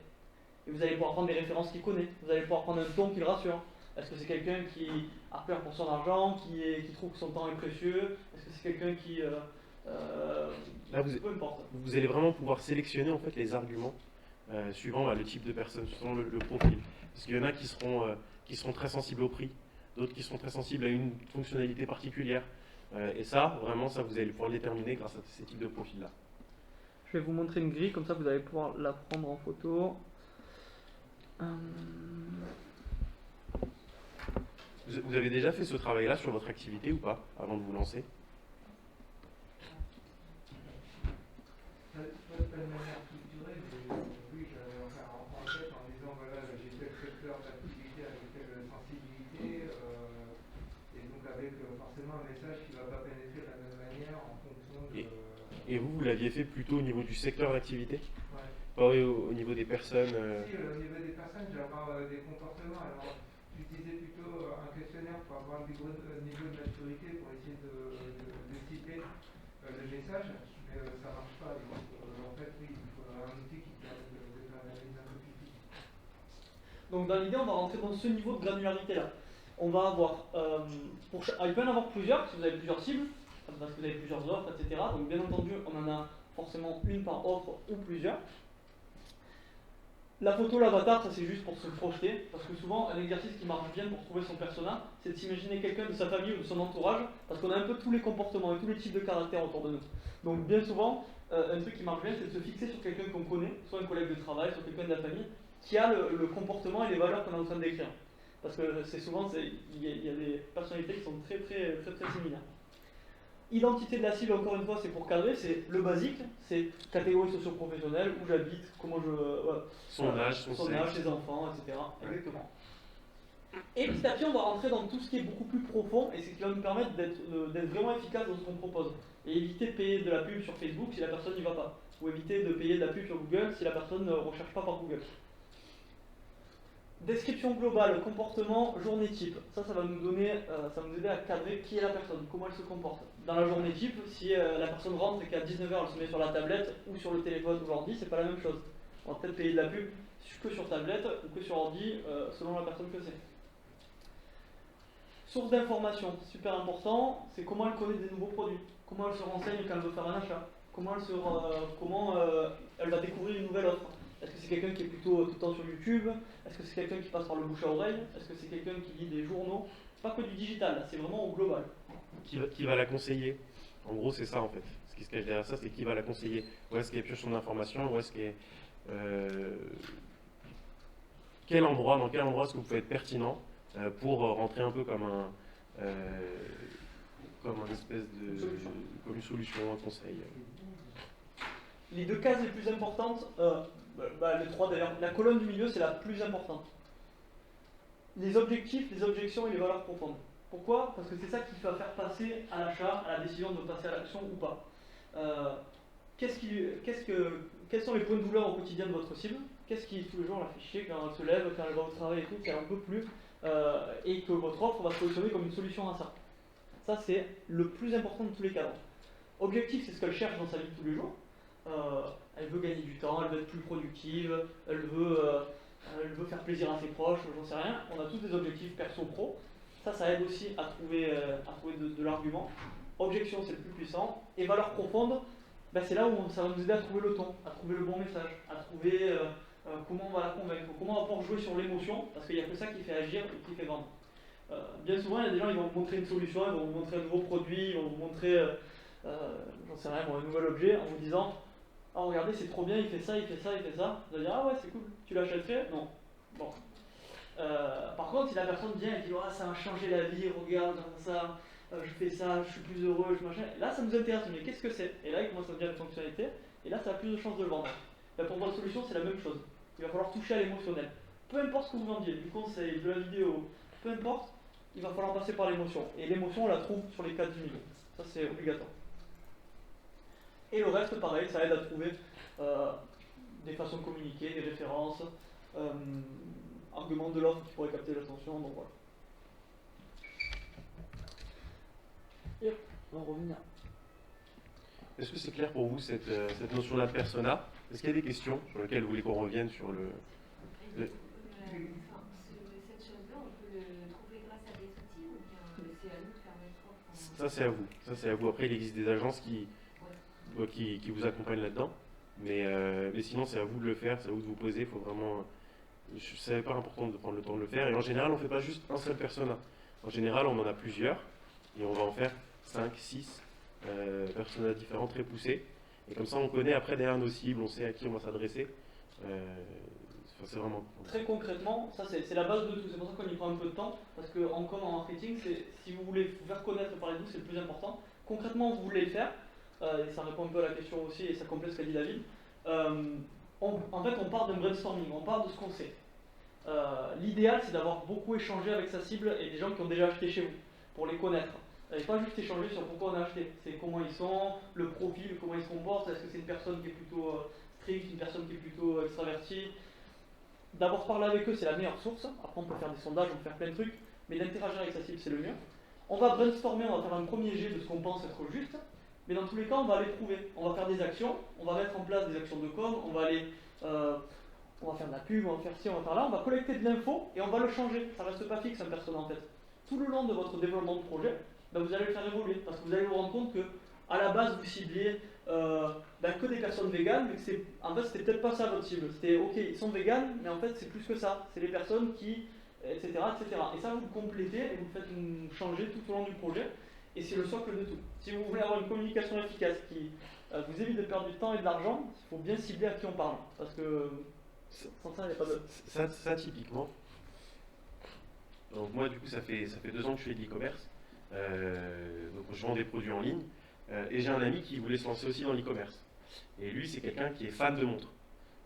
S1: Et vous allez pouvoir prendre des références qu'il connaît, vous allez pouvoir prendre un ton qui le rassure. Est-ce que c'est quelqu'un qui a peur pour son argent, qui trouve que son temps est précieux? Est-ce que c'est quelqu'un qui...
S2: Là,
S1: peu importe.
S2: Vous allez vraiment pouvoir sélectionner en fait, les arguments suivant le type de personne, suivant le profil. Parce qu'il y en a qui seront très sensibles au prix, d'autres qui seront très sensibles à une fonctionnalité particulière. Et ça, vraiment, ça vous allez pouvoir le déterminer grâce à ces types de profils-là.
S1: Je vais vous montrer une grille, comme ça vous allez pouvoir la prendre en photo.
S2: Vous avez déjà fait ce travail-là sur votre activité ou pas, avant de vous lancer?
S4: Pas de manière structurée, mais oui, j'avais en tête en disant voilà, j'ai tel secteur d'activité avec telle sensibilité, et donc avec forcément un message qui ne va pas pénétrer de la même manière en fonction de.
S2: Et vous l'aviez fait plutôt au niveau du secteur d'activité?
S4: Ouais.
S2: Pas au niveau des personnes
S4: Si, au niveau des personnes, j'ai avoir des comportements. Alors, j'utilisais plutôt un questionnaire pour avoir le niveau de maturité pour essayer de cibler le message, mais ça ne marche pas. Donc, en fait, oui, il faudrait un outil qui permet de faire l'analyse un peu plus vite.
S1: Donc dans l'idée, on va rentrer dans ce niveau de granularité-là. On va avoir, il peut y en avoir plusieurs, si vous avez plusieurs cibles, parce que vous avez plusieurs offres, etc. Donc bien entendu, on en a forcément une par offre ou plusieurs. La photo, l'avatar, ça c'est juste pour se projeter, parce que souvent, un exercice qui marche bien pour trouver son persona, c'est de s'imaginer quelqu'un de sa famille ou de son entourage, parce qu'on a un peu tous les comportements et tous les types de caractères autour de nous. Donc bien souvent, un truc qui marche bien, c'est de se fixer sur quelqu'un qu'on connaît, soit un collègue de travail, soit quelqu'un de la famille, qui a le comportement et les valeurs qu'on est en train de décrire. Parce que c'est souvent, il y a des personnalités qui sont très similaires. Identité de la cible, encore une fois, c'est pour cadrer, c'est le basique, c'est catégorie socio-professionnelle, où j'habite, comment je... Voilà.
S2: Son âge, son
S1: âge,
S2: sexe.
S1: ses enfants, etc. Exactement. Et petit à petit, on va rentrer dans tout ce qui est beaucoup plus profond, et c'est ce qui va nous permettre d'être vraiment efficace dans ce qu'on propose. Et éviter de payer de la pub sur Facebook si la personne n'y va pas. Ou éviter de payer de la pub sur Google si la personne ne recherche pas par Google. Description globale, comportement, journée type. Ça va nous donner, ça va nous aider à cadrer qui est la personne, comment elle se comporte. Dans la journée type, si la personne rentre et qu'à 19h elle se met sur la tablette ou sur le téléphone ou l'ordi, c'est pas la même chose. On va peut-être payer de la pub que sur tablette ou que sur ordi, selon la personne que c'est. Source d'information, super important, c'est comment elle connaît des nouveaux produits, comment elle se renseigne quand elle veut faire un achat, comment elle va découvrir une nouvelle offre. Est-ce que c'est quelqu'un qui est plutôt tout le temps sur YouTube? Est-ce que c'est quelqu'un qui passe par le bouche à oreille? Est-ce que c'est quelqu'un qui lit des journaux? C'est pas que du digital, c'est vraiment au global.
S2: Qui va la conseiller? En gros, c'est ça en fait. Ce qui se cache derrière ça, c'est qui va la conseiller. Où est-ce qu'elle pioche son information? Où est-ce qu'elle dans quel endroit est-ce que vous pouvez être pertinent pour rentrer un peu comme un espèce de comme une solution, un conseil.
S1: Les deux cases les plus importantes, les trois d'ailleurs, la colonne du milieu c'est la plus importante. Les objectifs, les objections et les valeurs profondes. Pourquoi? Parce que c'est ça qui va faire passer à l'achat, à la décision de passer à l'action ou pas. Quels sont les points de douleur au quotidien de votre cible? Qu'est-ce qui tous les jours la fait chier quand elle se lève, quand elle va au travail et tout, qu'elle n'en peut plus, et que votre offre va se positionner comme une solution à ça. Ça c'est le plus important de tous les cadres. Objectif, c'est ce qu'elle cherche dans sa vie de tous les jours. Elle veut gagner du temps, elle veut être plus productive, elle veut je veux faire plaisir à ses proches, j'en sais rien. On a tous des objectifs perso-pro. Ça aide aussi à trouver de l'argument. Objection, c'est le plus puissant. Et valeur profonde, ben c'est là où ça va nous aider à trouver le ton, à trouver le bon message, à trouver comment on va la convaincre, comment on va pouvoir jouer sur l'émotion, parce qu'il n'y a que ça qui fait agir et qui fait vendre. Bien souvent, il y a des gens qui vont vous montrer une solution, ils vont vous montrer un nouveau produit, ils vont vous montrer, j'en sais rien, un nouvel objet, en vous disant « Ah, regardez, c'est trop bien, il fait ça, il fait ça, il fait ça. » Vous allez dire « Ah ouais, c'est cool, tu l'achèterais ?» Non. Bon. Par contre, si la personne vient et dit « Ah, ça m'a changé la vie, regarde, ça, je fais ça, je suis plus heureux, je machin. » Là, ça nous intéresse, mais qu'est-ce que c'est? Et là, il commence à dire une fonctionnalité, et là, ça a plus de chances de le vendre. Ben, pour votre solution, c'est la même chose. Il va falloir toucher à l'émotionnel. Peu importe ce que vous vendiez, du conseil, de la vidéo, peu importe, il va falloir passer par l'émotion. Et l'émotion, on la trouve sur les 4 niveaux. Ça, c'est obligatoire. Et le reste, pareil, ça aide à trouver des façons de communiquer, des références, arguments de l'offre qui pourraient capter l'attention. Donc voilà. Et on va revenir.
S2: Est-ce que c'est clair pour vous cette notion-là de persona? Est-ce qu'il y a des questions sur lesquelles vous voulez qu'on revienne sur le...
S7: Cette chose-là, on peut le trouver grâce à des outils ou bien c'est à nous de faire notre offre?
S2: Ça, c'est à vous. Ça, c'est à vous. Après, il existe des agences qui vous accompagnent là-dedans. Mais sinon, c'est à vous de le faire, c'est à vous de vous poser. Il faut vraiment... C'est pas important de prendre le temps de le faire. Et en général, on ne fait pas juste un seul persona. En général, on en a plusieurs. Et on va en faire 5, 6 personas différents, très poussés. Et comme ça, on connaît après derrière nos cibles, on sait à qui on va s'adresser. C'est vraiment...
S1: Très concrètement, ça c'est la base de tout. C'est pour ça qu'on y prend un peu de temps. Parce que en marketing, si vous voulez vous faire connaître par les vous, c'est le plus important. Concrètement, vous voulez le faire. Et ça répond un peu à la question aussi, et ça complète ce qu'a dit David. En fait, on part d'un brainstorming, on part de ce qu'on sait. L'idéal, c'est d'avoir beaucoup échangé avec sa cible et des gens qui ont déjà acheté chez vous, pour les connaître. Et pas juste échanger sur pourquoi on a acheté, c'est comment ils sont, le profil, comment ils se comportent, est-ce que c'est une personne qui est plutôt stricte, une personne qui est plutôt extravertie. D'abord parler avec eux, c'est la meilleure source. Après, on peut faire des sondages, on peut faire plein de trucs, mais d'interagir avec sa cible, c'est le mieux. On va brainstormer, on va faire un premier jet de ce qu'on pense être juste, mais dans tous les cas, on va aller prouver. On va faire des actions, on va mettre en place des actions de com, on va faire de la pub, on va faire ci, on va faire là, on va collecter de l'info et on va le changer. Ça reste pas fixe un persona en fait. Tout le long de votre développement de projet, vous allez le faire évoluer parce que vous allez vous rendre compte que à la base vous cibliez que des personnes véganes, mais que en fait c'était peut-être pas ça votre cible. C'était ok, ils sont véganes, mais en fait c'est plus que ça. C'est les personnes qui, etc., etc. Et ça vous le complétez et vous faites changer tout au long du projet. Et c'est le socle de tout. Si vous voulez avoir une communication efficace qui vous évite de perdre du temps et de l'argent, il faut bien cibler à qui on parle. Parce que sans ça, il n'y a pas de...
S2: Ça, typiquement. Donc moi, du coup, ça fait 2 ans que je fais de l'e-commerce. Donc je vends des produits en ligne. Et j'ai un ami qui voulait se lancer aussi dans l'e-commerce. Et lui, c'est quelqu'un qui est fan de montres.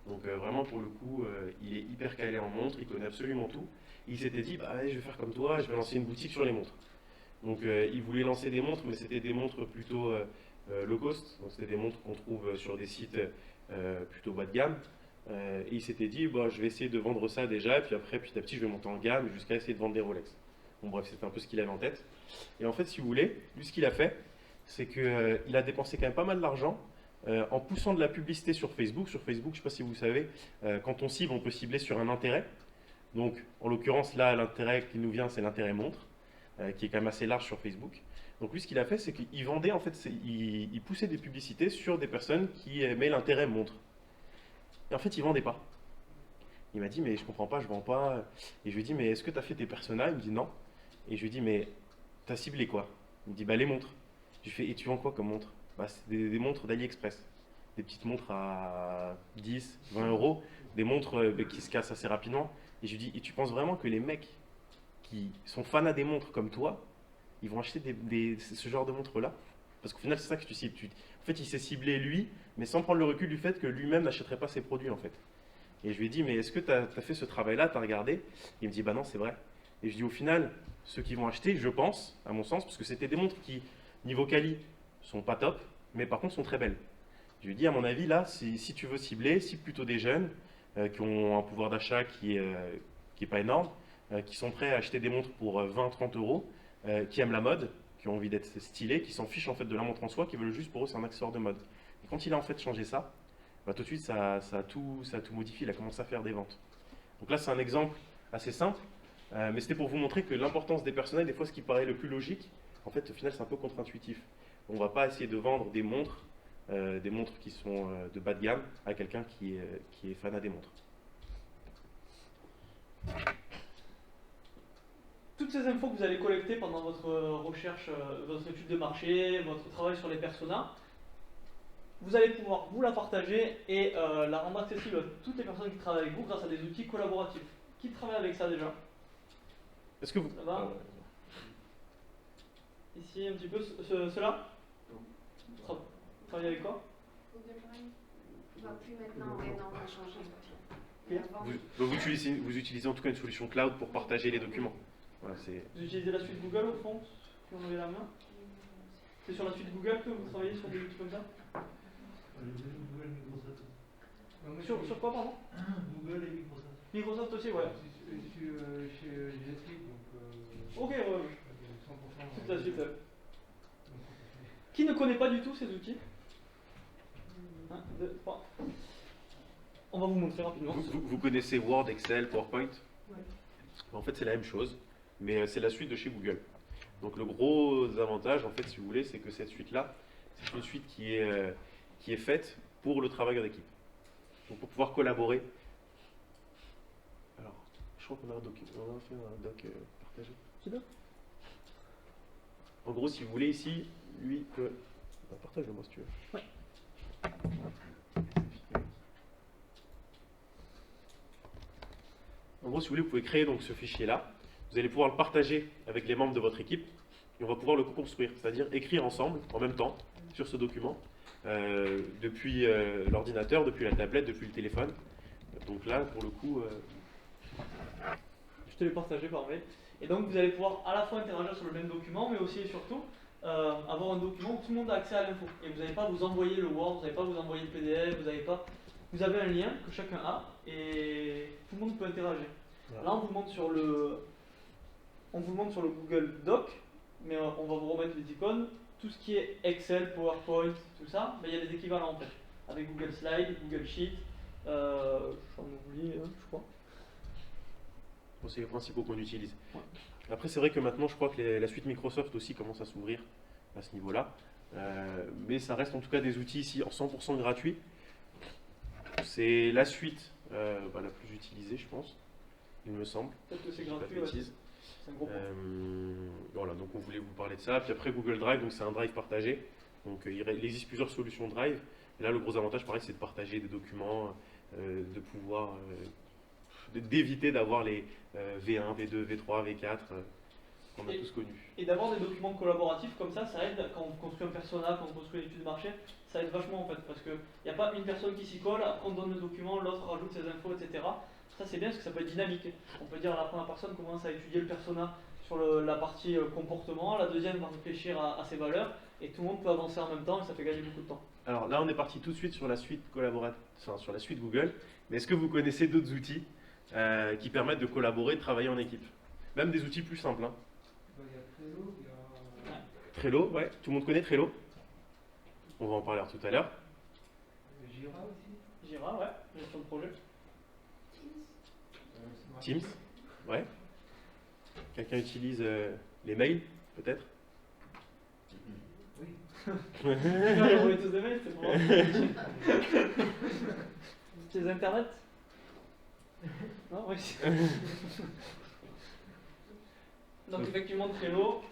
S2: Donc vraiment, pour le coup, il est hyper calé en montres, il connaît absolument tout. Il s'était dit, bah, je vais faire comme toi, je vais lancer une boutique sur les montres. Donc il voulait lancer des montres, mais c'était des montres plutôt low cost. Donc c'était des montres qu'on trouve sur des sites plutôt bas de gamme. Et il s'était dit, bah, je vais essayer de vendre ça déjà, et puis après, petit à petit, je vais monter en gamme jusqu'à essayer de vendre des Rolex. Bon bref, c'était un peu ce qu'il avait en tête. Et en fait, si vous voulez, lui, ce qu'il a fait, c'est qu'il a dépensé quand même pas mal d'argent en poussant de la publicité sur Facebook. Sur Facebook, je ne sais pas si vous savez, quand on cible, on peut cibler sur un intérêt. Donc, en l'occurrence, là, l'intérêt qui nous vient, c'est l'intérêt montre, qui est quand même assez large sur Facebook. Donc lui, ce qu'il a fait, c'est qu'il vendait, en fait, il poussait des publicités sur des personnes qui aimaient l'intérêt montre. Et en fait, il ne vendait pas. Il m'a dit, mais je comprends pas, je vends pas. Et je lui ai dit, mais est-ce que tu as fait tes personas? Il me dit non. Et je lui ai dit, mais tu as ciblé quoi? Il me dit, bah les montres. Je lui ai fait, et tu vends quoi comme montre? Bah, c'est des montres d'AliExpress. Des petites montres à 10, 20 euros. Des montres qui se cassent assez rapidement. Et je lui ai dit, et tu penses vraiment que les mecs qui sont fans des montres comme toi, ils vont acheter ce genre de montres-là? Parce qu'au final, c'est ça que tu cibles. En fait, il s'est ciblé lui, mais sans prendre le recul du fait que lui-même n'achèterait pas ses produits, en fait. Et je lui ai dit, mais est-ce que tu as fait ce travail-là, tu as regardé? Il me dit, bah non, c'est vrai. Et je dis, au final, ceux qui vont acheter, je pense, à mon sens, parce que c'était des montres qui, niveau quali, sont pas top, mais par contre sont très belles. Je lui ai dit, à mon avis, là, si tu veux cibler, cible plutôt des jeunes qui ont un pouvoir d'achat qui est pas énorme, qui sont prêts à acheter des montres pour 20-30 euros, qui aiment la mode, qui ont envie d'être stylés, qui s'en fichent en fait de la montre en soi, qui veulent juste pour eux c'est un accessoire de mode. Et quand il a en fait changé ça, bah, tout de suite ça a tout modifié, il a commencé à faire des ventes. Donc là, c'est un exemple assez simple, mais c'était pour vous montrer que l'importance des personnels, des fois, ce qui paraît le plus logique, en fait, au final, c'est un peu contre-intuitif. On ne va pas essayer de vendre des montres qui sont de bas de gamme à quelqu'un qui est fanat des montres.
S1: Toutes ces infos que vous allez collecter pendant votre recherche, votre étude de marché, votre travail sur les personas, vous allez pouvoir vous la partager et la rendre accessible à toutes les personnes qui travaillent avec vous grâce à des outils collaboratifs. Qui travaille avec ça déjà?
S2: Est-ce que vous...
S1: Ça va? Ici un petit peu, ceux-là? Travailler avec quoi?
S3: Google Drive. On va plus maintenant, ouais, non, on va changer.
S1: Ok.
S3: Avant,
S2: vous utilisez en tout cas une solution cloud pour partager les documents. Voilà,
S1: Vous utilisez la suite Google au fond, si on avait la main? C'est sur la suite Google que vous travaillez sur des outils comme ça?
S9: Google, Microsoft.
S1: Sur quoi, pardon?
S9: Google et Microsoft.
S1: Microsoft aussi, ouais.
S4: Chez Jetflip, donc
S1: Ok, ouais,
S4: 100%.
S1: toute la suite. Qui ne connaît pas du tout ces outils? 1, 2, 3. On va vous montrer rapidement.
S2: vous connaissez Word, Excel, PowerPoint?
S7: Ouais.
S2: En fait, c'est la même chose, mais c'est la suite de chez Google. Donc le gros avantage, en fait, si vous voulez, c'est que cette suite-là, c'est une suite qui est faite pour le travail en équipe. Donc pour pouvoir collaborer. Alors, je crois qu'on a on a fait un doc partagé.
S1: C'est bien.
S2: En gros, si vous voulez, ici, lui peut... Bah, partage-le-moi si tu veux.
S1: Ouais.
S2: En gros, si vous voulez, vous pouvez créer donc ce fichier-là. Vous allez pouvoir le partager avec les membres de votre équipe et on va pouvoir le co-construire, c'est-à-dire écrire ensemble, en même temps, sur ce document, depuis l'ordinateur, depuis la tablette, depuis le téléphone. Donc là, pour le coup...
S1: Je te l'ai partagé par mail. Et donc vous allez pouvoir à la fois interagir sur le même document, mais aussi et surtout avoir un document où tout le monde a accès à l'info. Et vous n'allez pas vous envoyer le Word, vous n'allez pas vous envoyer le PDF, vous avez un lien que chacun a et tout le monde peut interagir.
S2: Voilà.
S1: Là on vous montre sur le Google Doc, mais on va vous remettre les icônes. Tout ce qui est Excel, PowerPoint, tout ça, ben, il y a des équivalents en fait. Avec Google Slide, Google Sheet, j'en oublie, je crois.
S2: Bon, c'est les principaux qu'on utilise.
S1: Ouais.
S2: Après, c'est vrai que maintenant, je crois que la suite Microsoft aussi commence à s'ouvrir à ce niveau-là. Mais ça reste en tout cas des outils ici en 100% gratuits. C'est la suite la plus utilisée, je pense, il me semble.
S1: Peut-être que c'est
S2: Si je dis pas de
S1: gratuit, ouais.
S2: bêtises.
S1: C'est un gros point.
S2: Voilà, donc on voulait vous parler de ça. Puis après, Google Drive, donc c'est un drive partagé. Donc il existe plusieurs solutions Drive. Et là, le gros avantage, pareil, c'est de partager des documents, de pouvoir d'éviter d'avoir les V1, V2, V3, V4 qu'on a tous connus.
S1: Et d'avoir des documents collaboratifs comme ça aide quand on construit un persona, quand on construit une étude de marché, ça aide vachement en fait, parce qu'il n'y a pas une personne qui s'y colle, après on donne le document, l'autre rajoute ses infos, etc. Ça c'est bien parce que ça peut être dynamique. On peut dire à la première personne commence à étudier le persona sur la partie comportement, la deuxième va réfléchir à ses valeurs, et tout le monde peut avancer en même temps et ça fait gagner beaucoup de temps.
S2: Alors là, on est parti tout de suite sur la suite sur la suite Google. Mais est-ce que vous connaissez d'autres outils qui permettent de collaborer, de travailler en équipe? Même des outils plus simples. Hein.
S4: Il y a Trello, il y a
S2: Trello, ouais. Tout le monde connaît Trello? On va en parler tout à l'heure.
S4: Jira aussi.
S1: Jira, ouais, gestion de projet.
S2: Teams, ouais. Quelqu'un utilise les mails, peut-être?
S4: Oui.
S1: On envoie tous des mails, c'est pour voir. Les internet? Non, oui. Donc effectivement Trello.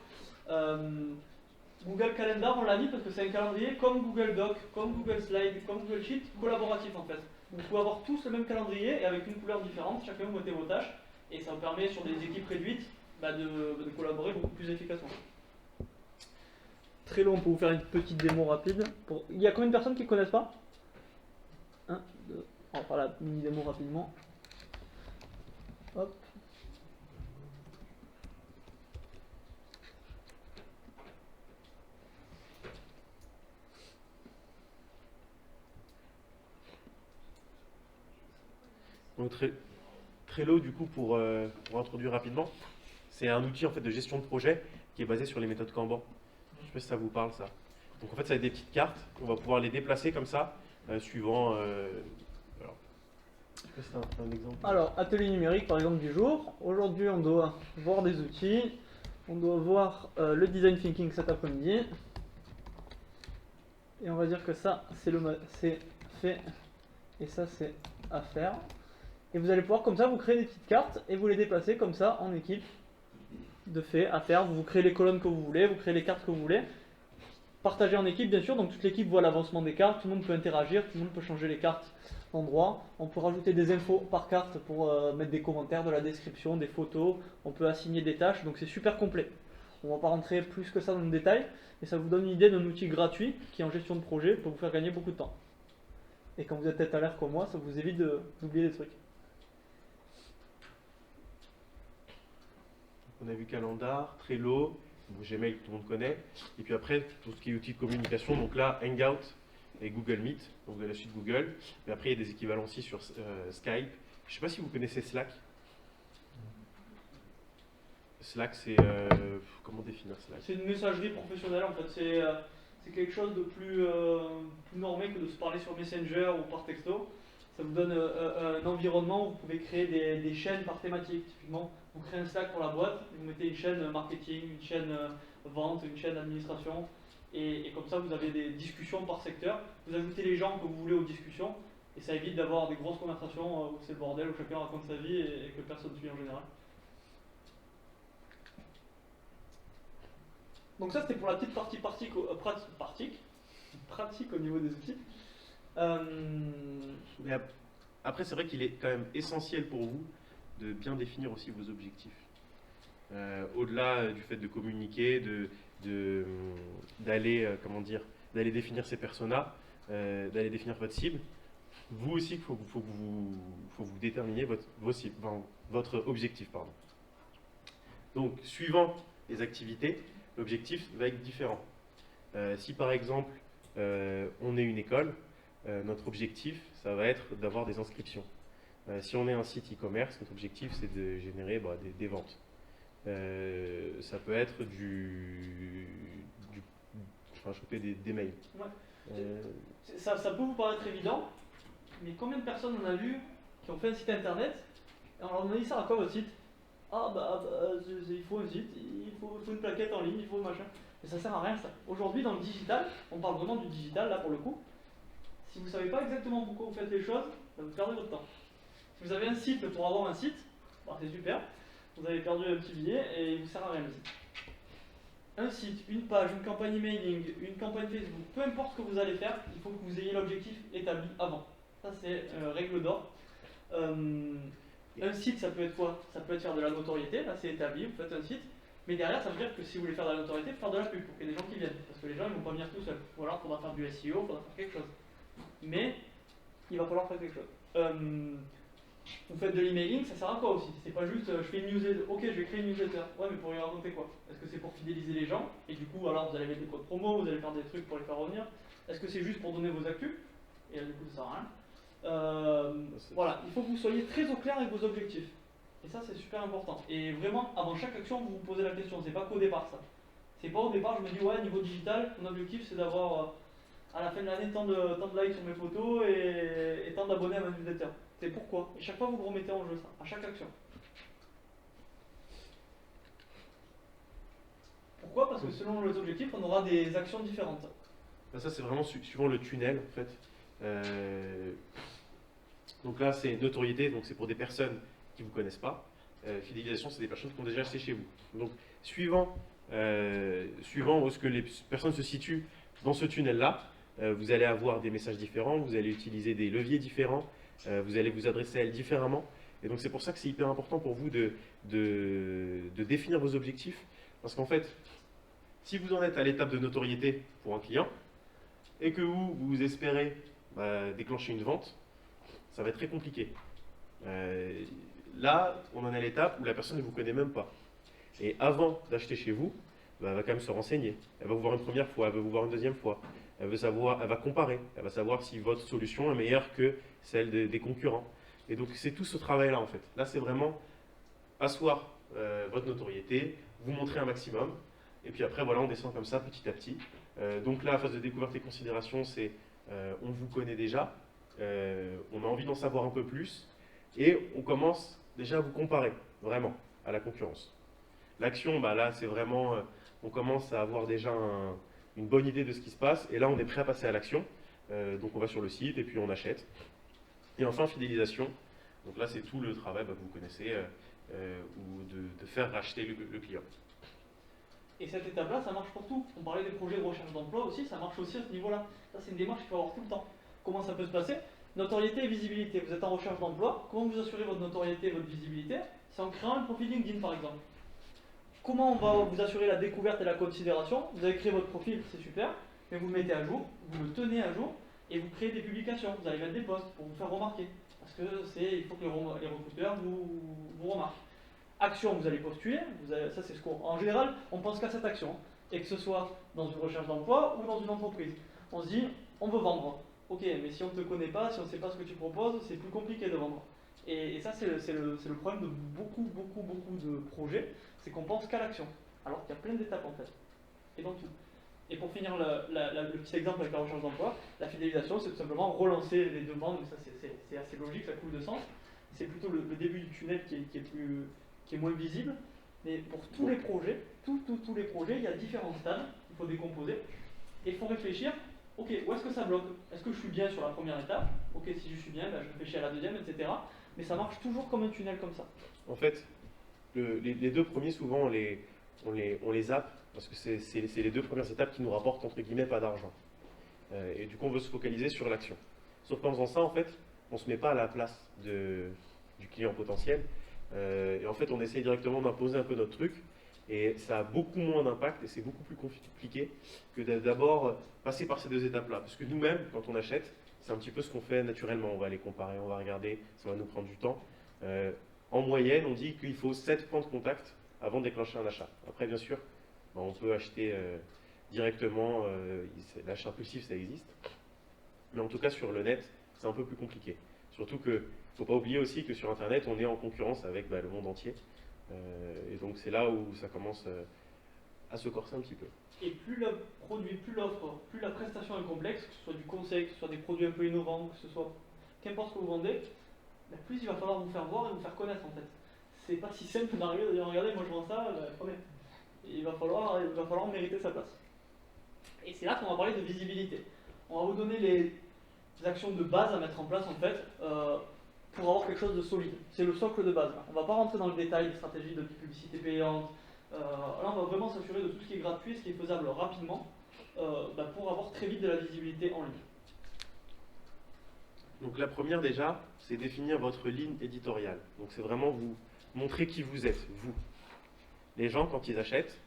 S1: Google Calendar, on l'a dit parce que c'est un calendrier comme Google Doc, comme Google Slide, comme Google Sheet, collaboratif en fait. Vous pouvez avoir tous le même calendrier et avec une couleur différente, chacun vous mettez vos tâches et ça vous permet sur des équipes réduites de collaborer beaucoup plus efficacement. Trello, on peut vous faire une petite démo rapide. Il y a combien de personnes qui ne connaissent pas? 1, 2, on va faire la mini démo rapidement. Hop.
S2: Donc Trello, du coup, pour introduire rapidement, c'est un outil en fait de gestion de projet qui est basé sur les méthodes Kanban. Je ne sais pas si ça vous parle ça. Donc en fait, ça a des petites cartes. On va pouvoir les déplacer comme ça, suivant C'est un exemple.
S1: Alors, atelier numérique par exemple du jour. Aujourd'hui, on doit voir des outils. On doit voir le design thinking cet après-midi. Et on va dire que ça, c'est fait. Et ça, c'est à faire. Et vous allez pouvoir comme ça vous créer des petites cartes et vous les déplacer comme ça en équipe. De fait, à faire. Vous créez les colonnes que vous voulez, vous créez les cartes que vous voulez. Partagez en équipe bien sûr, donc toute l'équipe voit l'avancement des cartes, tout le monde peut interagir, tout le monde peut changer les cartes d'endroit. On peut rajouter des infos par carte pour mettre des commentaires, de la description, des photos, on peut assigner des tâches, donc c'est super complet. On ne va pas rentrer plus que ça dans le détail, mais ça vous donne une idée d'un outil gratuit qui en gestion de projet peut vous faire gagner beaucoup de temps. Et quand vous êtes tête à l'air comme moi, ça vous évite d'oublier des trucs.
S2: On a vu Calendar, Trello, Gmail tout le monde connaît, et puis après tout ce qui est outils de communication, donc là Hangout et Google Meet, donc de la suite Google, mais après il y a des équivalents aussi sur Skype. Je ne sais pas si vous connaissez Slack. Slack c'est... comment définir Slack?
S1: C'est une messagerie professionnelle en fait, c'est quelque chose de plus normé que de se parler sur Messenger ou par texto. Ça vous donne un environnement où vous pouvez créer des chaînes par thématique. Typiquement, vous créez un Slack pour la boîte, vous mettez une chaîne marketing, une chaîne vente, une chaîne administration, et comme ça vous avez des discussions par secteur. Vous ajoutez les gens que vous voulez aux discussions, et ça évite d'avoir des grosses conversations où c'est le bordel, où chacun raconte sa vie et que personne ne suit en général. Donc ça c'était pour la petite partie pratique au niveau des outils.
S2: Mais après, c'est vrai qu'il est quand même essentiel pour vous de bien définir aussi vos objectifs. Au-delà du fait de communiquer, d'aller d'aller définir ses personas, d'aller définir votre cible, vous aussi, il faut que vous déterminiez votre objectif. Pardon. Donc, suivant les activités, l'objectif va être différent. Si par exemple, on est une école, notre objectif, ça va être d'avoir des inscriptions. Si on est un site e-commerce, notre objectif, c'est de générer des ventes. Ça peut être choper des mails.
S1: Ouais. Ça peut vous paraître évident, mais combien de personnes on a vu qui ont fait un site internet et on leur a dit ça à quoi votre site? Ah il faut un site, il faut une plaquette en ligne, il faut machin. Mais ça sert à rien ça. Aujourd'hui dans le digital, on parle vraiment du digital là pour le coup. Si vous ne savez pas exactement pourquoi vous faites les choses, vous perdez votre temps. Si vous avez un site pour avoir un site, c'est super, vous avez perdu un petit billet et il ne vous sert à rien le site. Un site, une page, une campagne emailing, une campagne Facebook, peu importe ce que vous allez faire, il faut que vous ayez l'objectif établi avant. Ça c'est règle d'or. Un site ça peut être quoi? Ça peut être faire de la notoriété, là c'est établi, vous faites un site. Mais derrière, ça veut dire que si vous voulez faire de la notoriété, il faut faire de la pub pour qu'il y ait des gens qui viennent. Parce que les gens, ils ne vont pas venir tout seuls. Ou alors, il faudra faire du SEO, il faudra faire quelque chose. Mais, il va falloir faire quelque chose. Vous faites de l'emailing, ça sert à quoi aussi? C'est pas juste, je fais une newsletter. Ok, je vais créer une newsletter. Ouais, mais pour y raconter quoi? Est-ce que c'est pour fidéliser les gens? Et du coup, alors, vous allez mettre des codes promo, vous allez faire des trucs pour les faire revenir. Est-ce que c'est juste pour donner vos actus? Et là, du coup, ça sert à rien. Voilà, il faut que vous soyez très au clair avec vos objectifs. Et ça, c'est super important. Et vraiment, avant chaque action, vous vous posez la question. C'est pas qu'au départ, ça. C'est pas au départ, je me dis, ouais, niveau digital, mon objectif, c'est d'avoir, à la fin de l'année, tant de likes sur mes photos et tant d'abonnés à ma newsletter. C'est pourquoi. Et chaque fois, vous le remettez en jeu, ça, à chaque action. Pourquoi? Parce que selon les objectifs, on aura des actions différentes.
S2: Ça, c'est vraiment suivant le tunnel, en fait. Donc là, c'est notoriété, donc c'est pour des personnes qui ne vous connaissent pas. Fidélisation, c'est des personnes qui ont déjà acheté chez vous. Donc, suivant où est-ce que les personnes se situent dans ce tunnel-là, vous allez avoir des messages différents, vous allez utiliser des leviers différents, vous allez vous adresser à elles différemment. Et donc, c'est pour ça que c'est hyper important pour vous de définir vos objectifs. Parce qu'en fait, si vous en êtes à l'étape de notoriété pour un client, et que vous espérez déclencher une vente, ça va être très compliqué. Là, on en est à l'étape où la personne ne vous connaît même pas. Et avant d'acheter chez vous, elle va quand même se renseigner. Elle va vous voir une première fois, elle va vous voir une deuxième fois. Elle va comparer. Elle va savoir si votre solution est meilleure que celle des concurrents. Et donc, c'est tout ce travail-là, en fait. Là, c'est vraiment asseoir votre notoriété, vous montrer un maximum. Et puis après, voilà, on descend comme ça, petit à petit. Donc là, la phase de découverte et considération, c'est on vous connaît déjà. on a envie d'en savoir un peu plus, et on commence déjà à vous comparer, vraiment, à la concurrence. L'action, bah là, c'est vraiment, on commence à avoir déjà une bonne idée de ce qui se passe, et là, on est prêt à passer à l'action. Donc on va sur le site, et puis on achète. Et enfin, fidélisation. Donc là, c'est tout le travail, bah, que vous connaissez, ou de faire racheter le client.
S1: Et cette étape-là, ça marche pour tout. On parlait des projets de recherche d'emploi aussi, ça marche aussi à ce niveau-là. Ça, c'est une démarche qu'il faut avoir tout le temps. Comment ça peut se passer? Notoriété et visibilité. Vous êtes en recherche d'emploi. Comment vous assurez votre notoriété et votre visibilité? C'est en créant un profil LinkedIn, par exemple. Comment on va vous assurer la découverte et la considération? Vous avez créé votre profil, c'est super, mais vous le mettez à jour, vous le tenez à jour, et vous créez des publications. Vous allez mettre des posts pour vous faire remarquer. Parce que il faut que les recruteurs vous remarquent. Action, vous allez postuler, ça c'est ce en général, on pense qu'à cette action, et que ce soit dans une recherche d'emploi ou dans une entreprise. On se dit, on veut vendre. Ok, mais si on ne te connaît pas, si on ne sait pas ce que tu proposes, c'est plus compliqué de vendre. Et ça, c'est le problème de beaucoup de projets, c'est qu'on pense qu'à l'action, alors qu'il y a plein d'étapes en fait, et dans tout. Et pour finir le petit exemple avec la recherche d'emploi, la fidélisation, c'est tout simplement relancer les demandes, mais ça c'est assez logique, ça coule de sens. C'est plutôt le début du tunnel qui est moins visible, mais pour tous les projets, tous les projets, il y a différents stades qu'il faut décomposer, et il faut réfléchir, ok, où est-ce que ça bloque? Est-ce que je suis bien sur la première étape? Ok, si je suis bien, ben, je réfléchis à la deuxième, etc. Mais ça marche toujours comme un tunnel comme ça.
S2: En fait, les deux premiers, souvent, on les zappe, parce que c'est les deux premières étapes qui nous rapportent, entre guillemets, pas d'argent. Et du coup, on veut se focaliser sur l'action. Sauf qu'en faisant ça, en fait, on ne se met pas à la place du client potentiel. Et en fait, on essaye directement d'imposer un peu notre truc, et ça a beaucoup moins d'impact, et c'est beaucoup plus compliqué que d'abord passer par ces deux étapes-là. Parce que nous-mêmes, quand on achète, c'est un petit peu ce qu'on fait naturellement. On va les comparer, on va regarder, ça va nous prendre du temps. En moyenne, on dit qu'il faut 7 points de contact avant de déclencher un achat. Après, bien sûr, on peut acheter directement, l'achat impulsif, ça existe. Mais en tout cas, sur le net, c'est un peu plus compliqué. Surtout qu'il ne faut pas oublier aussi que sur Internet, on est en concurrence avec le monde entier. Et donc, c'est là où ça commence à se corser un petit peu.
S1: Et plus le produit, plus l'offre, plus la prestation est complexe, que ce soit du conseil, que ce soit des produits un peu innovants, que ce soit qu'importe ce que vous vendez, plus il va falloir vous faire voir et vous faire connaître en fait. C'est pas si simple d'arriver de dire regardez, moi je vends ça, prenez. Il va falloir mériter sa place. Et c'est là qu'on va parler de visibilité. On va vous donner les actions de base à mettre en place en fait pour avoir quelque chose de solide. C'est le socle de base. On ne va pas rentrer dans le détail des stratégies de publicité payante. Là, on va vraiment s'assurer de tout ce qui est gratuit, ce qui est faisable rapidement pour avoir très vite de la visibilité en ligne.
S2: Donc la première déjà, c'est définir votre ligne éditoriale. Donc c'est vraiment vous montrer qui vous êtes, vous. Les gens, quand ils achètent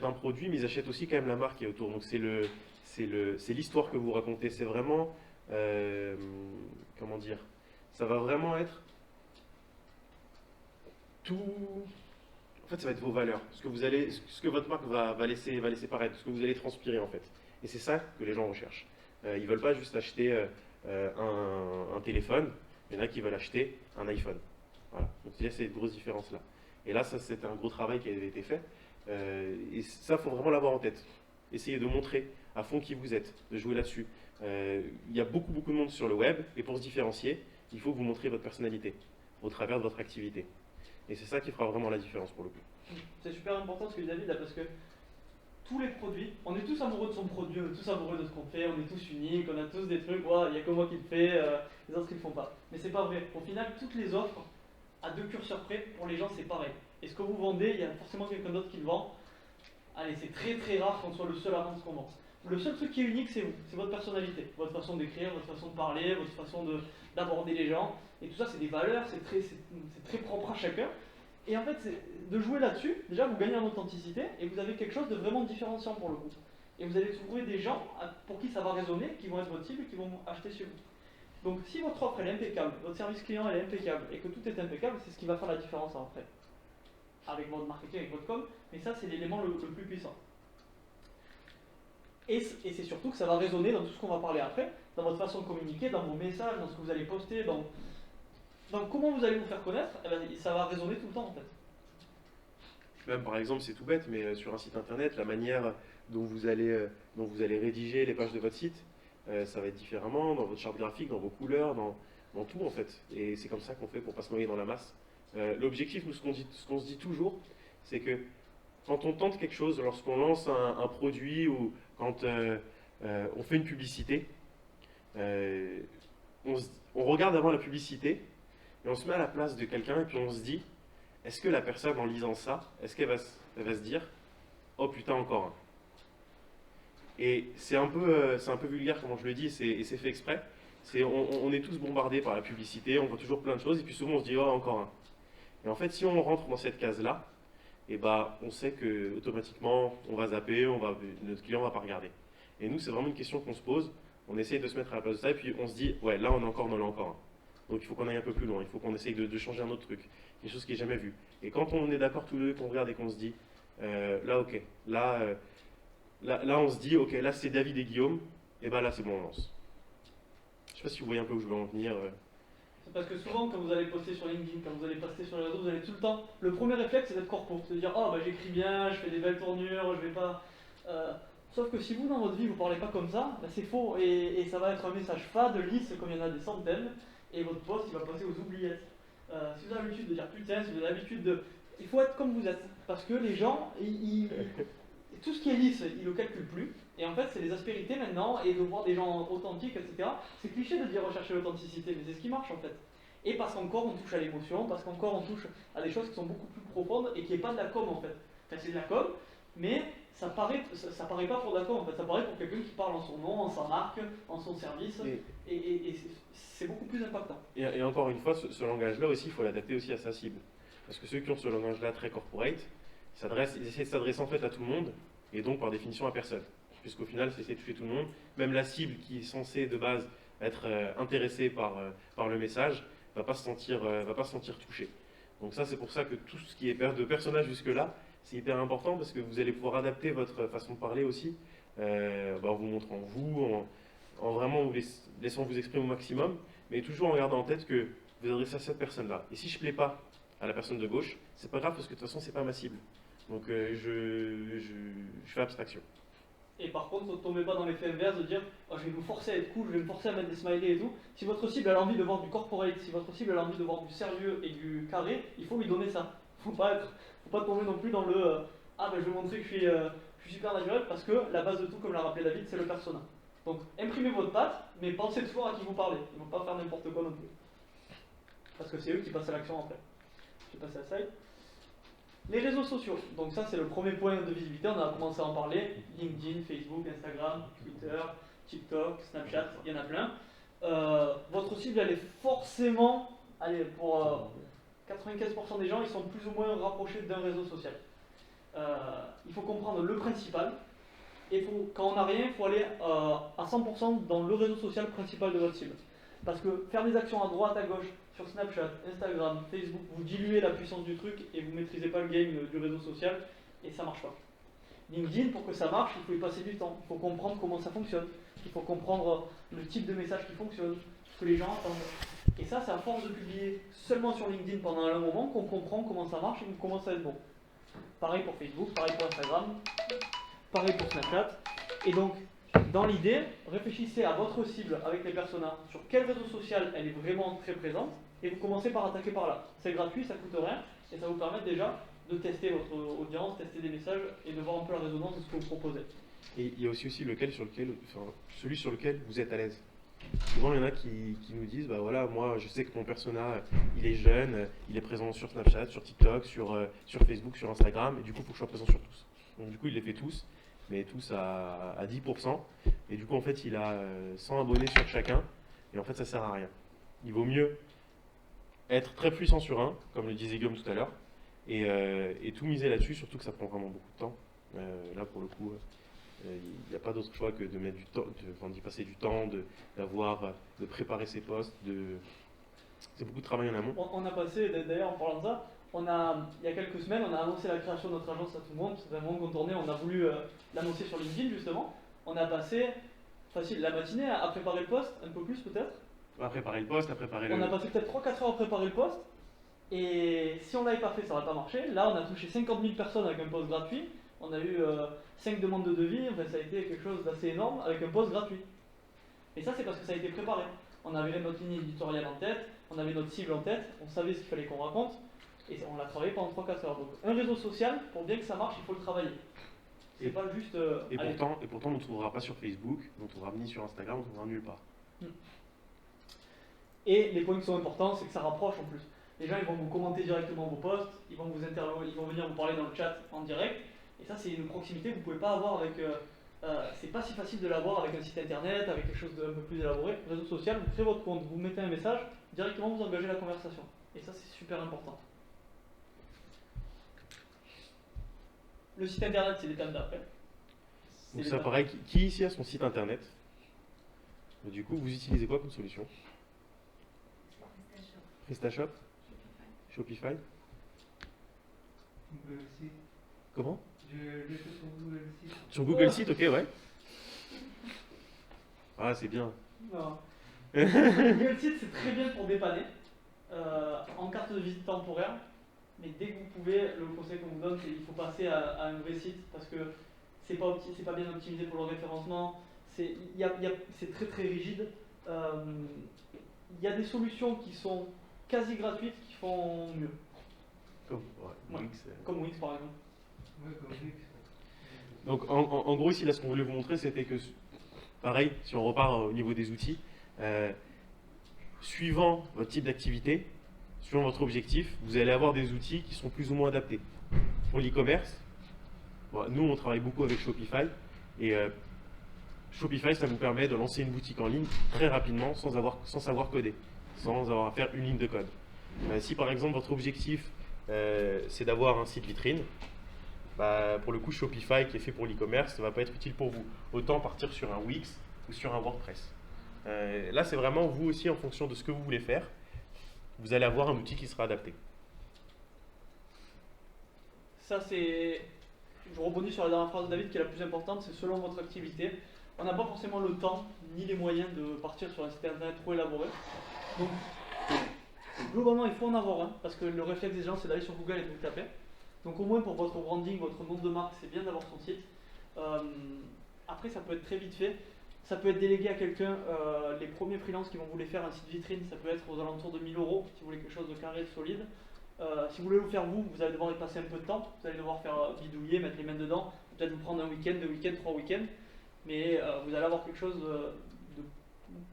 S2: un produit, mais ils achètent aussi quand même la marque qui est autour. Donc c'est l'histoire que vous racontez. C'est vraiment, comment dire, ça va vraiment être tout. En fait, ça va être vos valeurs, ce que votre marque va laisser paraître, ce que vous allez transpirer en fait. Et c'est ça que les gens recherchent. Ils ne veulent pas juste acheter un téléphone, il y en a qui veulent acheter un iPhone. Voilà. Donc il y a cette grosse différence-là. Et là, ça c'est un gros travail qui avait été fait. Et ça, il faut vraiment l'avoir en tête. Essayez de montrer à fond qui vous êtes, de jouer là-dessus. Il y a beaucoup de monde sur le web, et pour se différencier, il faut vous montrer votre personnalité au travers de votre activité. Et c'est ça qui fera vraiment la différence pour le coup.
S1: C'est super important ce que dit David là, parce que tous les produits, on est tous amoureux de son produit, on est tous amoureux de ce qu'on fait, on est tous uniques, on a tous des trucs, il n'y a que moi qui le fais, les autres qui le font pas. Mais c'est pas vrai. Au final, toutes les offres, à 2 curseurs près, pour les gens c'est pareil. Et ce que vous vendez, il y a forcément quelqu'un d'autre qui le vend. Allez, c'est très rare qu'on soit le seul à vendre ce qu'on vend. Le seul truc qui est unique, c'est vous, c'est votre personnalité, votre façon d'écrire, votre façon de parler, votre façon d'aborder les gens. Et tout ça, c'est des valeurs, c'est très propre à chacun. Et en fait, de jouer là-dessus, déjà vous gagnez en authenticité et vous avez quelque chose de vraiment différenciant pour le coup. Et vous allez trouver des gens pour qui ça va résonner, qui vont être votre cible et qui vont acheter chez vous. Donc si votre offre elle est impeccable, votre service client elle est impeccable et que tout est impeccable, c'est ce qui va faire la différence après. Avec votre marketing, avec votre com, mais ça c'est l'élément le plus puissant. Et c'est surtout que ça va résonner dans tout ce qu'on va parler après, dans votre façon de communiquer, dans vos messages, dans ce que vous allez poster, dans comment vous allez vous faire connaître, ça va résonner tout le temps en fait.
S2: Même par exemple, c'est tout bête, mais sur un site internet, la manière dont vous allez rédiger les pages de votre site, ça va être différemment dans votre charte graphique, dans vos couleurs, dans tout en fait. Et c'est comme ça qu'on fait pour pas se noyer dans la masse. L'objectif, nous, ce qu'on se dit toujours, c'est que quand on tente quelque chose, lorsqu'on lance un produit ou quand on fait une publicité, on regarde avant la publicité et on se met à la place de quelqu'un et puis on se dit, est-ce que la personne en lisant ça, est-ce qu'elle va se dire, oh putain encore un. Et c'est un peu vulgaire comment je le dis et c'est fait exprès. On est tous bombardés par la publicité, on voit toujours plein de choses et puis souvent on se dit, oh encore un. Et en fait, si on rentre dans cette case-là, et bah, on sait que automatiquement on va zapper, notre client va pas regarder. Et nous, c'est vraiment une question qu'on se pose. On essaye de se mettre à la place de ça et puis on se dit, ouais, là on a encore un. Donc il faut qu'on aille un peu plus loin, il faut qu'on essaye de changer un autre truc, quelque chose qui n'est jamais vu. Et quand on est d'accord tous les deux, qu'on regarde et qu'on se dit, là ok, là on se dit, ok, là c'est David et Guillaume, et ben là c'est bon, on lance. Je sais pas si vous voyez un peu où je veux en venir.
S1: C'est parce que souvent, quand vous allez poster sur LinkedIn, quand vous allez poster sur les réseaux, vous allez tout le temps. Le premier réflexe, c'est d'être corpo, c'est de dire, oh bah j'écris bien, je fais des belles tournures, je vais pas. Sauf que si vous, dans votre vie, vous parlez pas comme ça, bah, c'est faux et ça va être un message fade, lisse, comme il y en a des centaines, et votre post il va passer aux oubliettes. Si vous avez l'habitude de dire putain, si vous avez l'habitude de. Il faut être comme vous êtes, parce que les gens, tout ce qui est lisse, ils le calculent plus. Et en fait, c'est les aspérités maintenant, et de voir des gens authentiques, etc. C'est cliché de dire rechercher l'authenticité, mais c'est ce qui marche en fait. Et parce qu'encore on touche à l'émotion, parce qu'encore on touche à des choses qui sont beaucoup plus profondes et qui n'est pas de la com en fait. Enfin, c'est de la com, mais ça paraît pas pour de la com en fait, ça paraît pour quelqu'un qui parle en son nom, en sa marque, en son service, et c'est beaucoup plus impactant.
S2: Et encore une fois, ce langage-là aussi, il faut l'adapter aussi à sa cible. Parce que ceux qui ont ce langage-là très corporate, ils essaient de s'adresser en fait à tout le monde, et donc par définition à personne. Puisqu'au final, c'est essayer de toucher tout le monde. Même la cible qui est censée de base être intéressée par le message, va pas se sentir touchée. Donc ça, c'est pour ça que tout ce qui est de personnage jusque-là, c'est hyper important parce que vous allez pouvoir adapter votre façon de parler aussi, en vous montrant en vraiment vous laissant vous exprimer au maximum, mais toujours en gardant en tête que vous adressez à cette personne-là. Et si je ne plais pas à la personne de gauche, c'est pas grave parce que de toute façon, c'est pas ma cible. Donc je fais abstraction.
S1: Et par contre, ne tombez pas dans l'effet inverse de dire oh, je vais me forcer à être cool, je vais me forcer à mettre des smileys et tout. Si votre cible a envie de voir du corporate, si votre cible a envie de voir du sérieux et du carré, il faut lui donner ça. Faut pas tomber non plus dans le ah ben je vais montrer que je suis super naturel parce que la base de tout, comme l'a rappelé David, c'est le persona. Donc imprimez votre patte, mais pensez toujours à qui vous parlez. Ils vont pas faire n'importe quoi non plus. Parce que c'est eux qui passent à l'action après. Je vais passer à ça. Les réseaux sociaux, donc ça c'est le premier point de visibilité, on a commencé à en parler, LinkedIn, Facebook, Instagram, Twitter, TikTok, Snapchat, il y en a plein. Votre cible elle est forcément, pour 95% des gens, ils sont plus ou moins rapprochés d'un réseau social. Il faut comprendre le principal, et quand on n'a rien, il faut aller à 100% dans le réseau social principal de votre cible. Parce que faire des actions à droite, à gauche, sur Snapchat, Instagram, Facebook, vous diluez la puissance du truc et vous ne maîtrisez pas le game du réseau social et ça ne marche pas. LinkedIn, pour que ça marche, il faut y passer du temps. Il faut comprendre comment ça fonctionne. Il faut comprendre le type de message qui fonctionne, ce que les gens attendent. Et ça, c'est à force de publier seulement sur LinkedIn pendant un moment qu'on comprend comment ça marche et qu'on commence à être bon. Pareil pour Facebook, pareil pour Instagram, pareil pour Snapchat. Et donc, dans l'idée, réfléchissez à votre cible avec les personas, sur quel réseau social elle est vraiment très présente, et vous commencez par attaquer par là. C'est gratuit, ça coûte rien, et ça vous permet déjà de tester votre audience, tester des messages, et de voir un peu la résonance de ce que vous proposez.
S2: Et il y a aussi celui sur lequel vous êtes à l'aise. Souvent, il y en a qui nous disent, bah voilà, moi je sais que mon persona, il est jeune, il est présent sur Snapchat, sur TikTok, sur Facebook, sur Instagram, et du coup, il faut que je sois présent sur tous. Donc du coup, il les fait tous. Mais tous à 10%, et du coup en fait il a 100 abonnés sur chacun, et en fait ça sert à rien. Il vaut mieux être très puissant sur un, comme le disait Guillaume tout à l'heure, et tout miser là-dessus, surtout que ça prend vraiment beaucoup de temps. Là pour le coup, il n'y a pas d'autre choix que de mettre du temps, d'y passer du temps, de préparer ses posts, c'est beaucoup de travail en amont.
S1: On a passé, d'ailleurs en parlant de ça, il y a quelques semaines, on a annoncé la création de notre agence à tout le monde, c'est un moment qu'on tournait, on a voulu l'annoncer sur LinkedIn justement. On a passé la matinée à préparer le post, un peu plus peut-être.
S2: À préparer le post, à préparer
S1: On a passé peut-être 3-4 heures à préparer le post, Et si on l'avait pas fait, ça n'aurait pas marché. Là, on a touché 50 000 personnes avec un post gratuit. On a eu 5 demandes de devis. Enfin, ça a été quelque chose d'assez énorme avec un post gratuit. Et ça, c'est parce que ça a été préparé. On avait notre ligne éditoriale en tête, on avait notre cible en tête, on savait ce qu'il fallait qu'on raconte, et on l'a travaillé pendant 3-4 heures. Donc, un réseau social, pour bien que ça marche, il faut le travailler. C'est pas juste.
S2: Et
S1: allez.
S2: pourtant, on ne trouvera pas sur Facebook, on ne trouvera ni sur Instagram, on ne trouvera nulle part.
S1: Et les points qui sont importants, c'est que ça rapproche en plus. Les gens, ils vont vous commenter directement vos posts, ils vont vous interroger, ils vont venir vous parler dans le chat en direct. Et ça, c'est une proximité que vous ne pouvez pas avoir avec. C'est pas si facile de l'avoir avec un site internet, avec quelque chose d'un peu plus élaboré. Réseau social, vous créez votre compte, vous mettez un message, directement vous engagez la conversation. Et ça, c'est super important. Le site internet, c'est l'étape d'après.
S2: Donc ça pareil, qui ici a son site internet? Du coup, vous utilisez quoi comme solution? PrestaShop? Shopify?
S4: Google Site.
S2: Comment?
S4: Je l'ai fait sur Google Site.
S2: Sur Google Site, ok, ouais. Ah, c'est bien.
S1: Non. Google Site, c'est très bien pour dépanner en carte de visite temporaire. Mais dès que vous pouvez, le conseil qu'on vous donne, c'est qu'il faut passer à un vrai site parce que c'est pas bien optimisé pour le référencement. C'est très très rigide. Il y a des solutions qui sont quasi gratuites qui font mieux.
S2: Comme Wix.
S1: Comme Wix par exemple.
S4: Ouais, comme Wix.
S2: Donc en gros ici, là, ce qu'on voulait vous montrer, c'était que, pareil, si on repart au niveau des outils, suivant votre type d'activité, suivant votre objectif, vous allez avoir des outils qui sont plus ou moins adaptés. Pour l'e-commerce, nous on travaille beaucoup avec Shopify, et Shopify, ça vous permet de lancer une boutique en ligne très rapidement sans savoir coder, sans avoir à faire une ligne de code. Si par exemple votre objectif c'est d'avoir un site vitrine, pour le coup Shopify qui est fait pour l'e-commerce, ça ne va pas être utile pour vous. Autant partir sur un Wix ou sur un WordPress. Là c'est vraiment vous aussi en fonction de ce que vous voulez faire, vous allez avoir un outil qui sera adapté.
S1: Ça c'est... Je rebondis sur la dernière phrase de David qui est la plus importante, c'est selon votre activité. On n'a pas forcément le temps ni les moyens de partir sur un site internet trop élaboré. Donc, globalement, il faut en avoir un, parce que le réflexe des gens, c'est d'aller sur Google et de vous taper. Donc, au moins pour votre branding, votre nom de marque, c'est bien d'avoir son site. Après, ça peut être très vite fait. Ça peut être délégué à quelqu'un. Les premiers freelances qui vont vous faire un site vitrine, ça peut être aux alentours de 1000 €, si vous voulez quelque chose de carré, de solide. Si vous voulez le faire vous allez devoir y passer un peu de temps. Vous allez devoir faire bidouiller, mettre les mains dedans. Peut-être vous prendre un week-end, 2 week-ends, 3 week-ends. Mais vous allez avoir quelque chose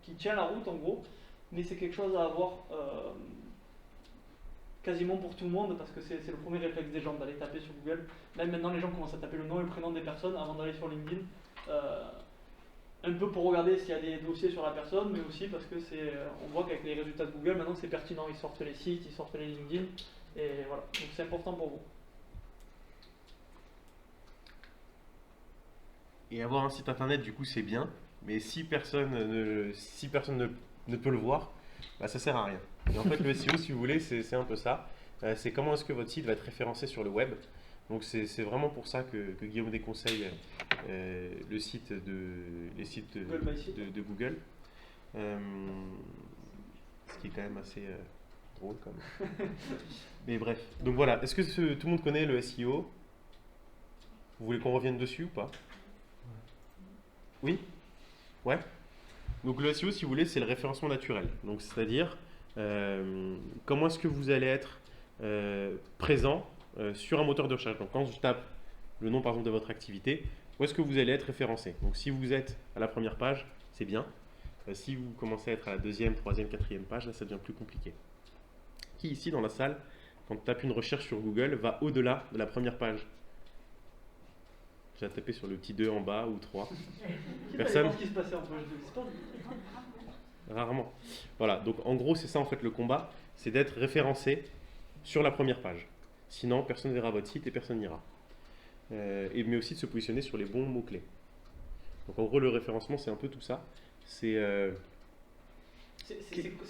S1: qui tient la route en gros, mais c'est quelque chose à avoir quasiment pour tout le monde parce que c'est le premier réflexe des gens d'aller taper sur Google. Même maintenant les gens commencent à taper le nom et le prénom des personnes avant d'aller sur LinkedIn, un peu pour regarder s'il y a des dossiers sur la personne, mais aussi parce que on voit qu'avec les résultats de Google maintenant c'est pertinent, ils sortent les sites, ils sortent les LinkedIn, et voilà, donc c'est important pour vous.
S2: Et avoir un site internet, du coup, c'est bien, mais si personne ne peut le voir, ça sert à rien. Et en fait, le SEO, si vous voulez, c'est un peu ça. C'est comment est-ce que votre site va être référencé sur le web. Donc, c'est vraiment pour ça que Guillaume déconseille les sites de Google. Ce qui est quand même assez drôle, quand même. Mais bref. Donc voilà, est-ce que tout le monde connaît le SEO? Vous voulez qu'on revienne dessus ou pas? Oui? Ouais? Donc le SEO, si vous voulez, c'est le référencement naturel. Donc c'est-à-dire, comment est-ce que vous allez être présent sur un moteur de recherche. Donc quand je tape le nom par exemple de votre activité, où est-ce que vous allez être référencé? Donc si vous êtes à la première page, c'est bien. Si vous commencez à être à la deuxième, troisième, quatrième page, là ça devient plus compliqué. Qui ici dans la salle, quand on tape une recherche sur Google, va au-delà de la première page? J'ai tapé sur le petit 2 en bas ou 3. Personne?
S1: Ce qui se passait en page 2, c'est pas...
S2: Rarement. Voilà, donc en gros c'est ça en fait le combat, c'est d'être référencé sur la première page. Sinon personne ne verra votre site et personne n'ira. Mais aussi de se positionner sur les bons mots-clés. Donc en gros le référencement c'est un peu tout ça. C'est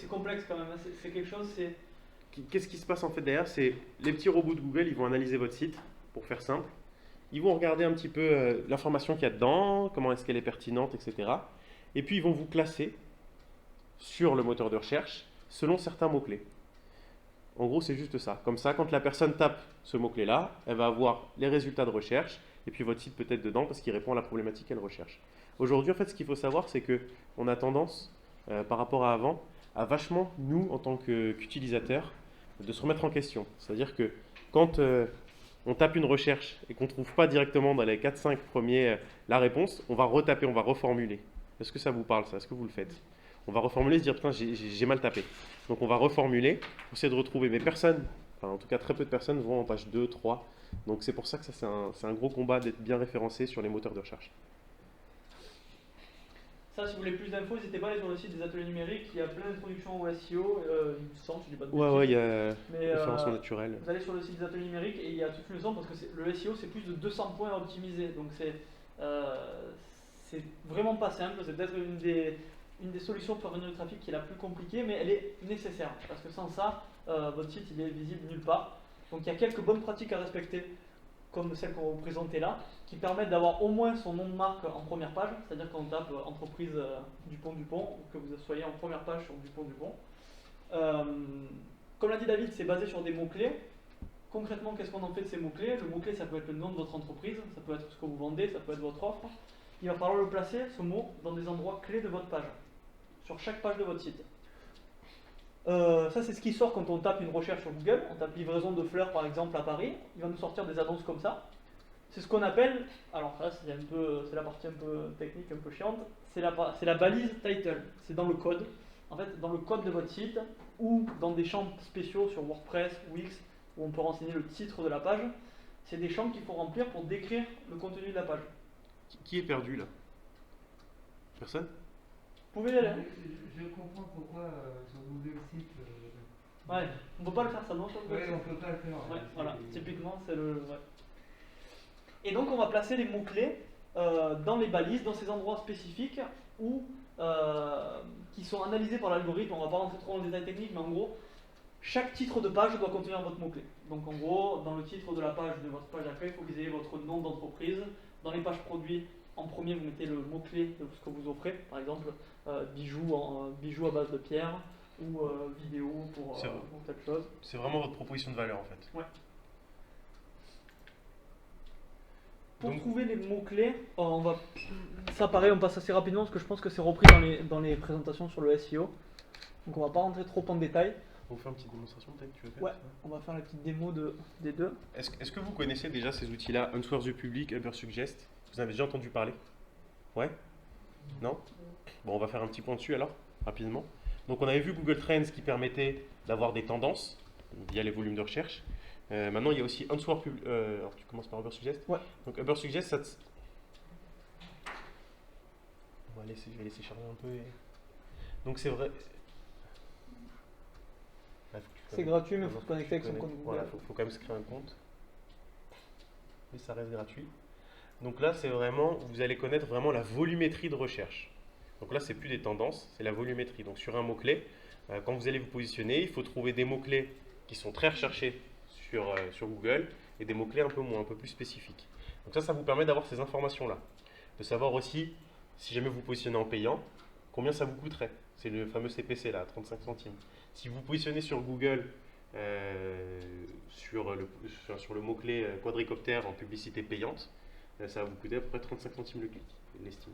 S1: complexe quand même, hein. C'est quelque chose, c'est...
S2: Qu'est-ce qui se passe en fait derrière? C'est les petits robots de Google, ils vont analyser votre site, pour faire simple. Ils vont regarder un petit peu l'information qu'il y a dedans, comment est-ce qu'elle est pertinente, etc. Et puis ils vont vous classer sur le moteur de recherche selon certains mots-clés. En gros, c'est juste ça. Comme ça, quand la personne tape ce mot-clé-là, elle va avoir les résultats de recherche et puis votre site peut être dedans parce qu'il répond à la problématique qu'elle recherche. Aujourd'hui, en fait, ce qu'il faut savoir, c'est que on a tendance, par rapport à avant, à vachement, nous, en tant qu'utilisateurs, de se remettre en question. C'est-à-dire que quand on tape une recherche et qu'on ne trouve pas directement dans les 4-5 premiers la réponse, on va retaper, on va reformuler. Est-ce que ça vous parle, ça? Est-ce que vous le faites? On va reformuler, se dire putain, j'ai mal tapé. Donc on va reformuler pour essayer de retrouver. Mais personne, enfin en tout cas très peu de personnes vont en page 2, 3. Donc c'est pour ça que ça c'est un gros combat d'être bien référencé sur les moteurs de recherche.
S1: Ça, si vous voulez plus d'infos, n'hésitez pas à aller sur le site des ateliers numériques. Il y a plein d'introductions au SEO. Il me semble, je dis pas de bêtises.
S2: Ouais, il y a
S1: Mais,
S2: référencement naturel.
S1: Vous allez sur le site des ateliers numériques et il y a toute une leçon parce que le SEO c'est plus de 200 points à optimiser. Donc c'est vraiment pas simple. C'est peut-être une des solutions pour revenir du trafic qui est la plus compliquée, mais elle est nécessaire. Parce que sans ça, votre site il est visible nulle part. Donc il y a quelques bonnes pratiques à respecter, comme celles qu'on va vous présenter là, qui permettent d'avoir au moins son nom de marque en première page, c'est-à-dire quand on tape entreprise Dupont, que vous soyez en première page sur Dupont. Comme l'a dit David, c'est basé sur des mots-clés. Concrètement, qu'est-ce qu'on en fait de ces mots-clés? Le mot-clé, ça peut être le nom de votre entreprise, ça peut être ce que vous vendez, ça peut être votre offre. Il va falloir le placer, ce mot, dans des endroits clés de votre page, sur chaque page de votre site. Ça, c'est ce qui sort quand on tape une recherche sur Google. On tape livraison de fleurs, par exemple, à Paris. Il va nous sortir des annonces comme ça. C'est ce qu'on appelle, alors là c'est la partie un peu technique, un peu chiante, c'est la balise title. C'est dans le code. En fait, dans le code de votre site ou dans des champs spéciaux sur WordPress, Wix, où on peut renseigner le titre de la page. C'est des champs qu'il faut remplir pour décrire le contenu de la page.
S2: Qui est perdu là? Personne?
S1: Vous pouvez y aller.
S4: Je comprends pourquoi sur Google Site.
S1: Ouais, on peut pas le faire ça, non, sur Google
S4: Ouais,
S1: Site.
S4: on peut pas le faire.
S1: Ouais, voilà, typiquement c'est le... Ouais. Et donc on va placer les mots-clés dans les balises, dans ces endroits spécifiques où, qui sont analysés par l'algorithme. On va pas rentrer trop dans le détail technique, mais en gros, chaque titre de page doit contenir votre mot-clé. Donc en gros, dans le titre de la page de votre page d'accueil, il faut que vous ayez votre nom d'entreprise. Dans les pages produits, en premier, vous mettez le mot-clé de ce que vous offrez. Par exemple, bijoux à base de pierre ou vidéo pour telle chose.
S2: C'est vraiment votre proposition de valeur en fait.
S1: Ouais. Pour
S2: Donc,
S1: trouver les mots-clés, ça pareil, on passe assez rapidement parce que je pense que c'est repris dans les présentations sur le SEO. Donc on va pas rentrer trop en détail.
S2: on fait une petite démonstration peut-être, tu veux faire?
S1: Ouais, on va faire la petite démo des deux.
S2: Est-ce que vous connaissez déjà ces outils-là, Answer the Public, Ubersuggest? Vous en avez déjà entendu parler? Ouais? Non? Bon, on va faire un petit point dessus alors, rapidement. Donc on avait vu Google Trends qui permettait d'avoir des tendances via les volumes de recherche. Maintenant, il y a aussi Answer Public. Alors tu commences par Ubersuggest? Ouais. Donc Ubersuggest, ça je vais laisser charger un peu. Donc c'est vrai.
S1: C'est gratuit, mais il faut se connecter avec son compte Google.
S2: Voilà, faut quand même se créer un compte. Mais ça reste gratuit. Donc là, c'est vraiment, vous allez connaître vraiment la volumétrie de recherche. Donc là, c'est plus des tendances, c'est la volumétrie. Donc sur un mot-clé, quand vous allez vous positionner, il faut trouver des mots-clés qui sont très recherchés sur Google et des mots-clés un peu plus spécifiques. Donc ça vous permet d'avoir ces informations-là. De savoir aussi, si jamais vous positionnez en payant, combien ça vous coûterait. C'est le fameux CPC là, 35 centimes. Si vous positionnez sur Google sur le mot-clé quadricoptère en publicité payante, ça va vous coûter à peu près 35 centimes le clic, je l'estime.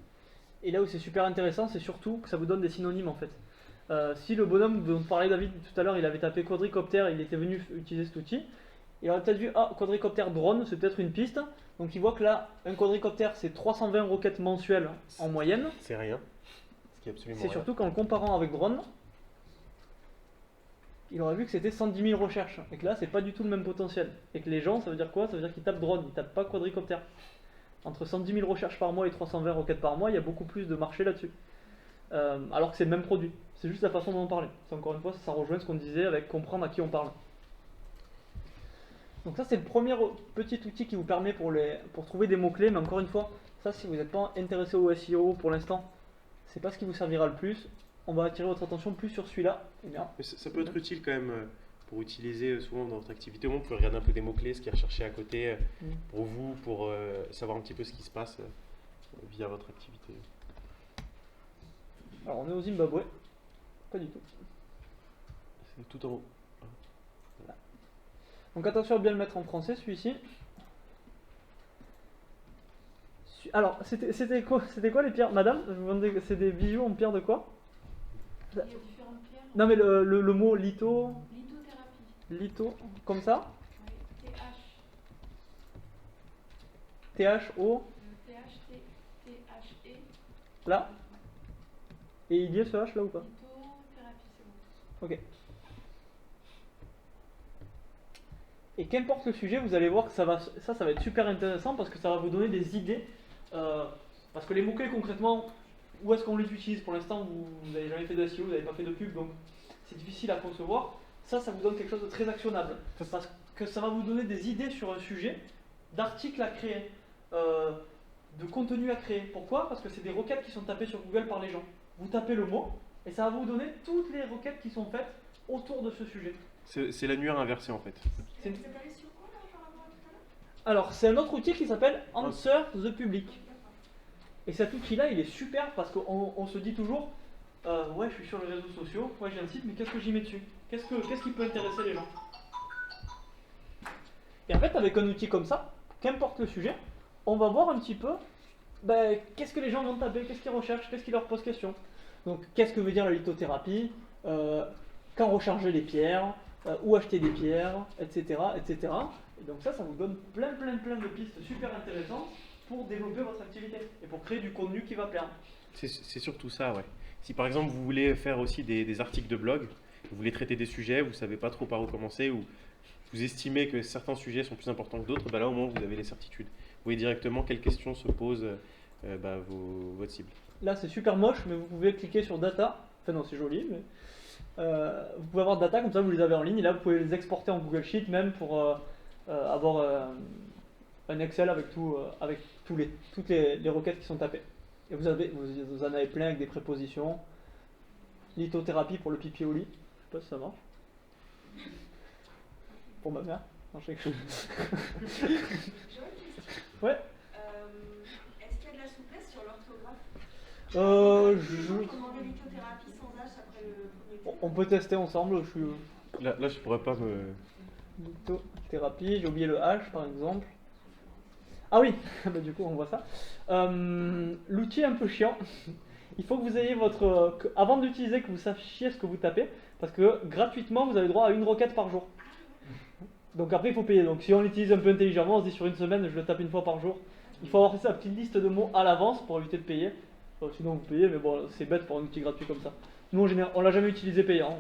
S1: Et là où c'est super intéressant, c'est surtout que ça vous donne des synonymes en fait. Si le bonhomme dont parlait David tout à l'heure, il avait tapé quadricoptère, il était venu utiliser cet outil, il aurait peut-être vu, ah, quadricoptère drone, c'est peut-être une piste. Donc il voit que là, un quadricoptère, c'est 320 requêtes mensuelles en moyenne.
S2: C'est rien. Ce qui est absolument
S1: C'est surtout qu'en le comparant avec drone, il aurait vu que c'était 110 000 recherches. Et que là, c'est pas du tout le même potentiel. Et que les gens, ça veut dire quoi? Ça veut dire qu'ils tapent drone, ils tapent pas quadricoptère. Entre 110 000 recherches par mois et 320 requêtes par mois, il y a beaucoup plus de marché là-dessus. Alors que c'est le même produit. C'est juste la façon dont on parlait. C'est encore une fois, ça rejoint ce qu'on disait avec comprendre à qui on parle. Donc ça, c'est le premier petit outil qui vous permet pour trouver des mots-clés. Mais encore une fois, ça, si vous n'êtes pas intéressé au SEO pour l'instant, c'est pas ce qui vous servira le plus. On va attirer votre attention plus sur celui-là. Eh bien,
S2: ça peut être utile quand même pour utiliser souvent dans votre activité. Au moins, vous pouvez regarder un peu des mots-clés, ce qui est recherché à côté pour vous, pour savoir un petit peu ce qui se passe via votre activité.
S1: Alors, on est au Zimbabwe. Pas du tout.
S2: C'est tout en haut.
S1: Voilà. Donc attention à bien le mettre en français celui-ci. Alors, c'était quoi les pierres? Madame, je vous demandais, c'est des bijoux en pierre de quoi?
S3: Il y a différentes pierres.
S1: Non mais le mot litho,
S3: Lithothérapie.
S1: litho, comme ça?
S3: Oui.
S1: T-H-O,
S3: T-H-E.
S1: là? Et il y est ce H là ou pas?
S3: Lithothérapie, c'est bon.
S1: Ok. Et qu'importe le sujet, vous allez voir que ça va être super intéressant parce que ça va vous donner des idées. Parce que les mots-clés concrètement, où est-ce qu'on les utilise? Pour l'instant, vous n'avez jamais fait de SEO, vous n'avez pas fait de pub, donc c'est difficile à concevoir. Ça vous donne quelque chose de très actionnable. Parce que ça va vous donner des idées sur un sujet, d'articles à créer, de contenu à créer. Pourquoi? Parce que c'est des requêtes qui sont tapées sur Google par les gens. Vous tapez le mot, et ça va vous donner toutes les requêtes qui sont faites autour de ce sujet.
S2: C'est l'annuaire inversé en fait.
S3: Vous êtes allé sur quoi là par rapport à tout à l'heure?
S1: Alors, c'est un autre outil qui s'appelle Answer the Public. Et cet outil-là, il est super parce qu'on se dit toujours ouais, je suis sur les réseaux sociaux, ouais, j'ai un site, mais qu'est-ce que j'y mets dessus? Qu'est-ce qui peut intéresser les gens? Et en fait, avec un outil comme ça, qu'importe le sujet, on va voir un petit peu qu'est-ce que les gens vont taper, qu'est-ce qu'ils recherchent, qu'est-ce qui leur pose question. Donc, qu'est-ce que veut dire la lithothérapie, quand recharger les pierres, où acheter des pierres, etc., etc. Et donc ça vous donne plein de pistes super intéressantes pour développer votre activité et pour créer du contenu qui va plaire.
S2: C'est surtout ça, ouais. Si par exemple vous voulez faire aussi des articles de blog, vous voulez traiter des sujets, vous ne savez pas trop par où commencer, ou vous estimez que certains sujets sont plus importants que d'autres, là au moins vous avez les certitudes. Vous voyez directement quelles questions se posent votre cible.
S1: Là c'est super moche, mais vous pouvez cliquer sur data, enfin non c'est joli, mais vous pouvez avoir data comme ça, vous les avez en ligne, et là vous pouvez les exporter en Google Sheet même pour avoir un Excel avec toutes les requêtes qui sont tapées. Et vous en avez plein avec des prépositions. Lithothérapie pour le pipi au lit. Je sais pas si ça marche. Pour ma mère. Non, je sais que
S3: J'aurais une question.
S1: Ouais.
S3: Est-ce qu'il y a de la souplesse sur l'orthographe? Commander lithothérapie sans H après le premier texte.
S1: On peut tester ensemble.
S2: Là je pourrais pas me...
S1: Lithothérapie, j'ai oublié le H par exemple. Ah oui, du coup on voit ça. L'outil est un peu chiant. Il faut que vous ayez avant de l'utiliser, que vous sachiez ce que vous tapez, parce que gratuitement vous avez droit à une requête par jour. Donc après il faut payer. Donc si on l'utilise un peu intelligemment, on se dit sur une semaine je le tape une fois par jour. Il faut avoir fait sa petite liste de mots à l'avance pour éviter de payer. Sinon vous payez, mais bon c'est bête pour un outil gratuit comme ça. Nous en général, on l'a jamais utilisé payant.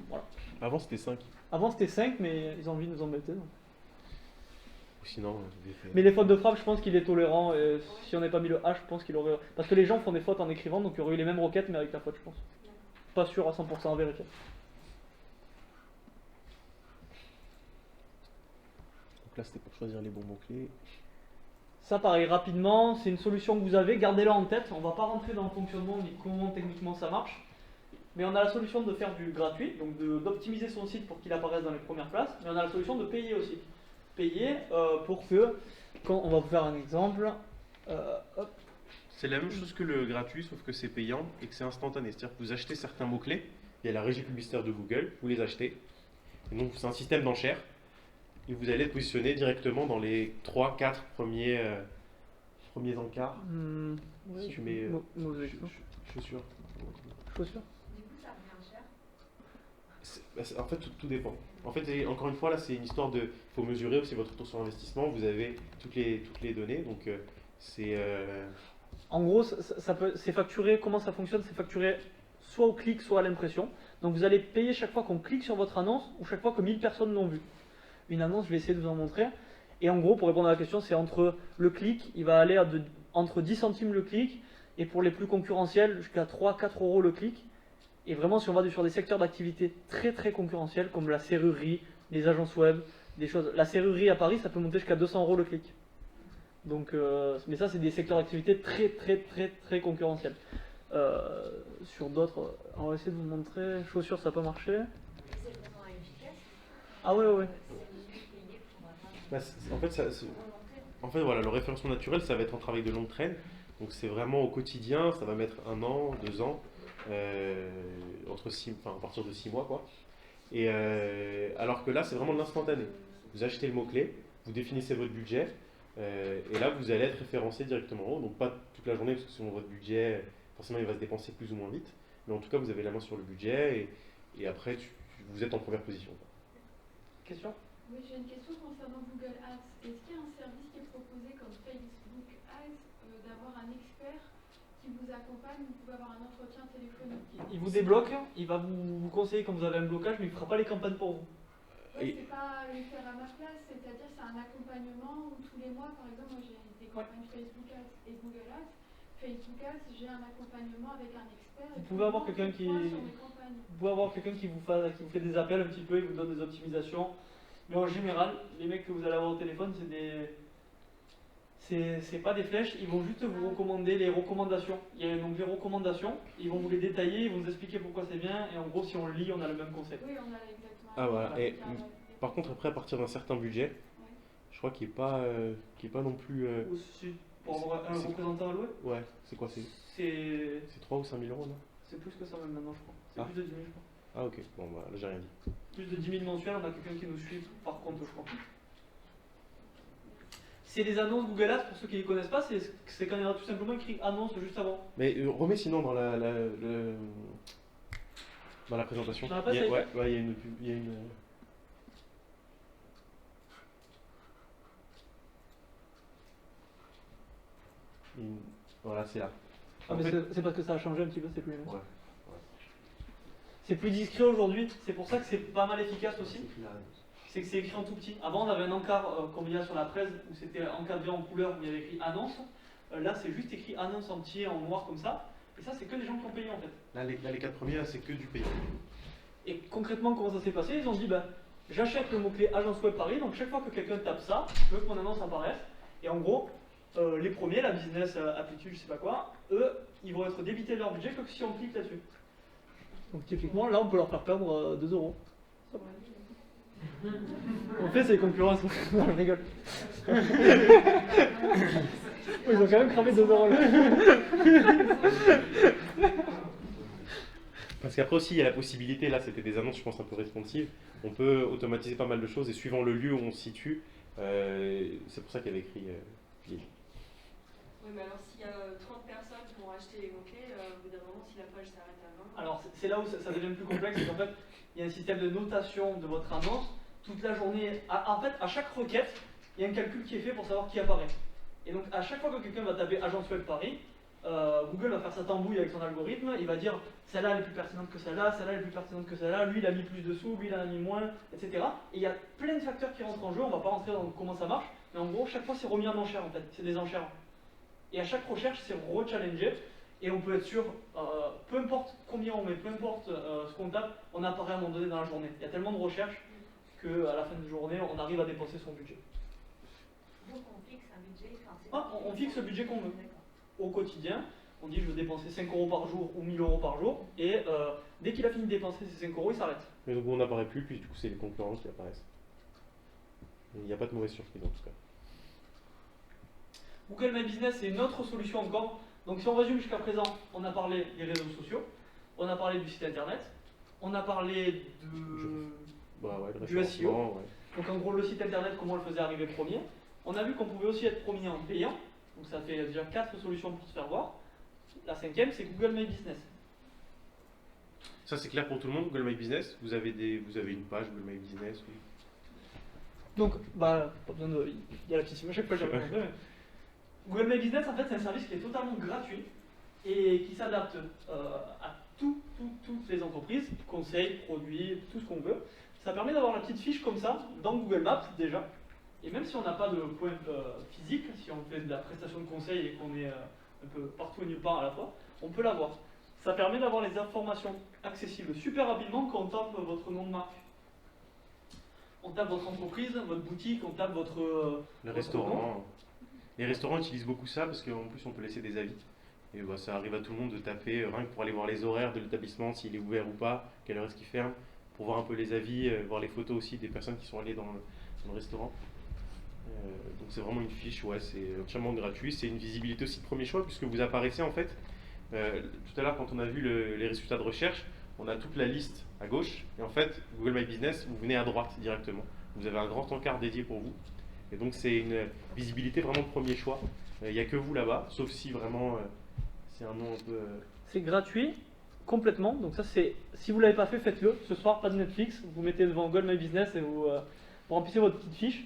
S1: Voilà.
S2: Avant c'était 5.
S1: Avant c'était 5, mais ils ont envie de nous embêter. Donc.
S2: Sinon,
S1: mais les fautes de frappe, je pense qu'il est tolérant. Et si on n'avait pas mis le H, je pense qu'il aurait. Parce que les gens font des fautes en écrivant, donc il y aurait eu les mêmes requêtes, mais avec la faute, je pense. Pas sûr à 100% en vérité.
S2: Donc là, c'était pour choisir les bons mots-clés.
S1: Ça, pareil, rapidement, c'est une solution que vous avez, gardez-la en tête. On va pas rentrer dans le fonctionnement ni comment techniquement ça marche. Mais on a la solution de faire du gratuit, donc d'optimiser son site pour qu'il apparaisse dans les premières places. Mais on a la solution de payer aussi. Payer pour que, quand on va vous faire un exemple,
S2: c'est la même chose que le gratuit, sauf que c'est payant et que c'est instantané. C'est-à-dire que vous achetez certains mots-clés, il y a la régie publicitaire de Google, vous les achetez. Et donc c'est un système d'enchères et vous allez être positionné directement dans les 3-4 premiers encarts. Si tu mets chaussures.
S1: Chaussures.
S3: Du coup, ça revient cher.
S2: En fait, tout dépend. En fait, encore une fois, là, c'est une histoire de... Il faut mesurer aussi votre retour sur investissement. Vous avez toutes les données. Donc, c'est...
S1: En gros, c'est facturé. Comment ça fonctionne? C'est facturé soit au clic, soit à l'impression. Donc, vous allez payer chaque fois qu'on clique sur votre annonce ou chaque fois que 1000 personnes l'ont vue. Une annonce, je vais essayer de vous en montrer. Et en gros, pour répondre à la question, c'est entre le clic, il va aller entre 10 centimes le clic, et pour les plus concurrentiels, jusqu'à 3-4 euros le clic. Et vraiment, si on va sur des secteurs d'activité très concurrentiels, comme la serrurerie, les agences web, des choses. La serrurerie à Paris, ça peut monter jusqu'à 200 euros le clic. Donc, mais ça, c'est des secteurs d'activité très concurrentiels. Sur d'autres, on va essayer de vous montrer. Chaussures, ça n'a pas marché.
S3: C'est vraiment efficace.
S1: Ah ouais.
S2: En fait, voilà, le référencement naturel, ça va être un travail de longue traîne. Donc c'est vraiment au quotidien, ça va mettre 1 an, 2 ans, à partir de 6 mois, quoi. Et alors que là, c'est vraiment de l'instantané. Vous achetez le mot-clé, vous définissez votre budget, et là, vous allez être référencé directement en haut. Donc pas toute la journée, parce que selon votre budget, forcément, il va se dépenser plus ou moins vite. Mais en tout cas, vous avez la main sur le budget, et après, vous êtes en première position.
S1: Question?
S10: Oui, j'ai une question concernant Google Ads. Est-ce qu'il y a un service qui est proposé comme Facebook Ads d'avoir un expert qui vous accompagne? Vous pouvez avoir un entretien téléphonique.
S1: Il vous débloque, il va vous conseiller quand vous avez un blocage, mais il ne fera pas les campagnes pour vous.
S10: Oui, c'est pas le faire à ma place, c'est-à-dire c'est un accompagnement où tous les mois, par exemple, moi j'ai des campagnes Facebook Ads et Google Ads. Facebook Ads, j'ai un accompagnement avec un expert.
S1: Vous pouvez avoir quelqu'un qui vous fait des appels un petit peu, il vous donne des optimisations. Mais en général, les mecs que vous allez avoir au téléphone, c'est pas des flèches, ils vont juste vous recommander les recommandations. Il y a un onglet recommandations, ils vont vous les détailler, ils vont vous expliquer pourquoi c'est bien, et en gros, si on le lit, on a le même concept.
S10: Oui, on a exactement.
S2: Ah voilà. Et par contre, après, à partir d'un certain budget, je crois qu'il n'est pas non plus.
S1: Aussi, pour avoir un représentant alloué?
S2: Ouais, c'est quoi? C'est 3 ou 5 000 euros, non?
S1: C'est plus que ça même maintenant, je crois. C'est
S2: Ah.
S1: plus de 10 000, je crois.
S2: Ah ok, bon bah là j'ai rien dit.
S1: Plus de 10 000 mensuels, on a quelqu'un qui nous suit par contre, je crois. C'est les annonces Google Ads, pour ceux qui ne les connaissent pas, c'est quand il y a tout simplement écrit annonce juste avant.
S2: Mais remets sinon dans dans la présentation.
S1: Dans la presse,
S2: il y a une. Voilà, c'est là.
S1: Ah,
S2: En
S1: mais
S2: fait-
S1: c'est parce que ça a changé un petit peu, c'est plus les mêmes.
S2: Ouais.
S1: C'est plus discret aujourd'hui, c'est pour ça que c'est pas mal efficace aussi. C'est que c'est écrit en tout petit. Avant, on avait un encart comme il y a sur la presse où c'était encadré en couleur où il y avait écrit annonce. Là, c'est juste écrit annonce en petit, en noir comme ça. Et ça, c'est que les gens qui ont payé en fait.
S2: Là, les 4 premiers, là, c'est que du payant.
S1: Et concrètement, comment ça s'est passé? Ils ont dit, j'achète le mot-clé Agence Web Paris, donc chaque fois que quelqu'un tape ça, je veux que mon annonce apparaisse. Et en gros, les premiers, la business aptitude, je sais pas quoi, eux, ils vont être débités de leur budget que si on clique là-dessus. Donc typiquement, là, on peut leur faire perdre 2 euros. En fait, c'est concurrence. Non, je rigole. Ils ont quand même cramé 2 euros là.
S2: Parce qu'après aussi, il y a la possibilité, là c'était des annonces, je pense, un peu responsives. On peut automatiser pas mal de choses et suivant le lieu où on se situe, c'est pour ça qu'il y avait écrit Lille.
S3: Oui, mais alors s'il y a 30 personnes qui vont acheter les mots-clés, au bout d'un moment, si la page s'arrête à 20.
S1: Alors, c'est là où ça devient plus complexe, c'est qu'en fait, il y a un système de notation de votre annonce. Toute la journée, en fait, à chaque requête, il y a un calcul qui est fait pour savoir qui apparaît. Et donc, à chaque fois que quelqu'un va taper Agence Web Paris, Google va faire sa tambouille avec son algorithme, il va dire celle-là elle est plus pertinente que celle-là, celle-là elle est plus pertinente que celle-là, lui il a mis plus de sous, lui il en a mis moins, etc. Et il y a plein de facteurs qui rentrent en jeu, on va pas rentrer dans comment ça marche, mais en gros, chaque fois c'est remis en enchère en fait, c'est des enchères. Et à chaque recherche, c'est re-challengé, et on peut être sûr, peu importe combien on met, peu importe ce qu'on tape, on apparaît à un moment donné dans la journée. Il y a tellement de recherches qu'à la fin de journée, on arrive à dépenser son budget.
S3: Donc on fixe un budget.
S1: On fixe le budget qu'on veut. Au quotidien, on dit je veux dépenser 5 euros par jour ou 1000 euros par jour, et dès qu'il a fini de dépenser ces 5 euros, il s'arrête.
S2: Mais donc on n'apparaît plus, puis du coup c'est les concurrents qui apparaissent. Il n'y a pas de mauvaise surprise en tout cas.
S1: Google My Business, c'est une autre solution encore. Donc si on résume jusqu'à présent, on a parlé des réseaux sociaux, on a parlé du site internet, on a parlé du SEO.
S2: Ouais.
S1: Donc en gros le site internet, comment on le faisait arriver premier. On a vu qu'on pouvait aussi être premier en payant, donc ça fait déjà 4 solutions pour se faire voir. La 5e, c'est Google My Business.
S2: Ça c'est clair pour tout le monde, Google My Business. Vous avez une page Google My Business, oui.
S1: Donc, pas besoin de. Il y a la petite image, chaque fois que j'avais montré, mais Google My Business, en fait, c'est un service qui est totalement gratuit et qui s'adapte à toutes les entreprises, conseils, produits, tout ce qu'on veut. Ça permet d'avoir la petite fiche comme ça dans Google Maps déjà. Et même si on n'a pas de point physique, si on fait de la prestation de conseil et qu'on est un peu partout et nulle part à la fois, on peut l'avoir. Ça permet d'avoir les informations accessibles super rapidement quand on tape votre nom de marque. On tape votre entreprise, votre boutique, on tape votre
S2: restaurant. Les restaurants utilisent beaucoup ça parce qu'en plus on peut laisser des avis. Et ça arrive à tout le monde de taper, rien que pour aller voir les horaires de l'établissement, s'il est ouvert ou pas, quelle heure est-ce qu'il ferme, pour voir un peu les avis, voir les photos aussi des personnes qui sont allées dans le restaurant. Donc c'est vraiment une fiche, c'est entièrement gratuit, c'est une visibilité aussi de premier choix puisque vous apparaissez en fait, tout à l'heure quand on a vu les résultats de recherche, on a toute la liste à gauche. Et en fait, Google My Business, vous venez à droite directement. Vous avez un grand encart dédié pour vous. Et donc, c'est une visibilité vraiment de premier choix. Il n'y a que vous là-bas, sauf si vraiment c'est un nom un peu...
S1: C'est gratuit, complètement. Donc ça, c'est si vous ne l'avez pas fait, faites-le. Ce soir, pas de Netflix. Vous mettez devant Google My Business et vous remplissez votre petite fiche.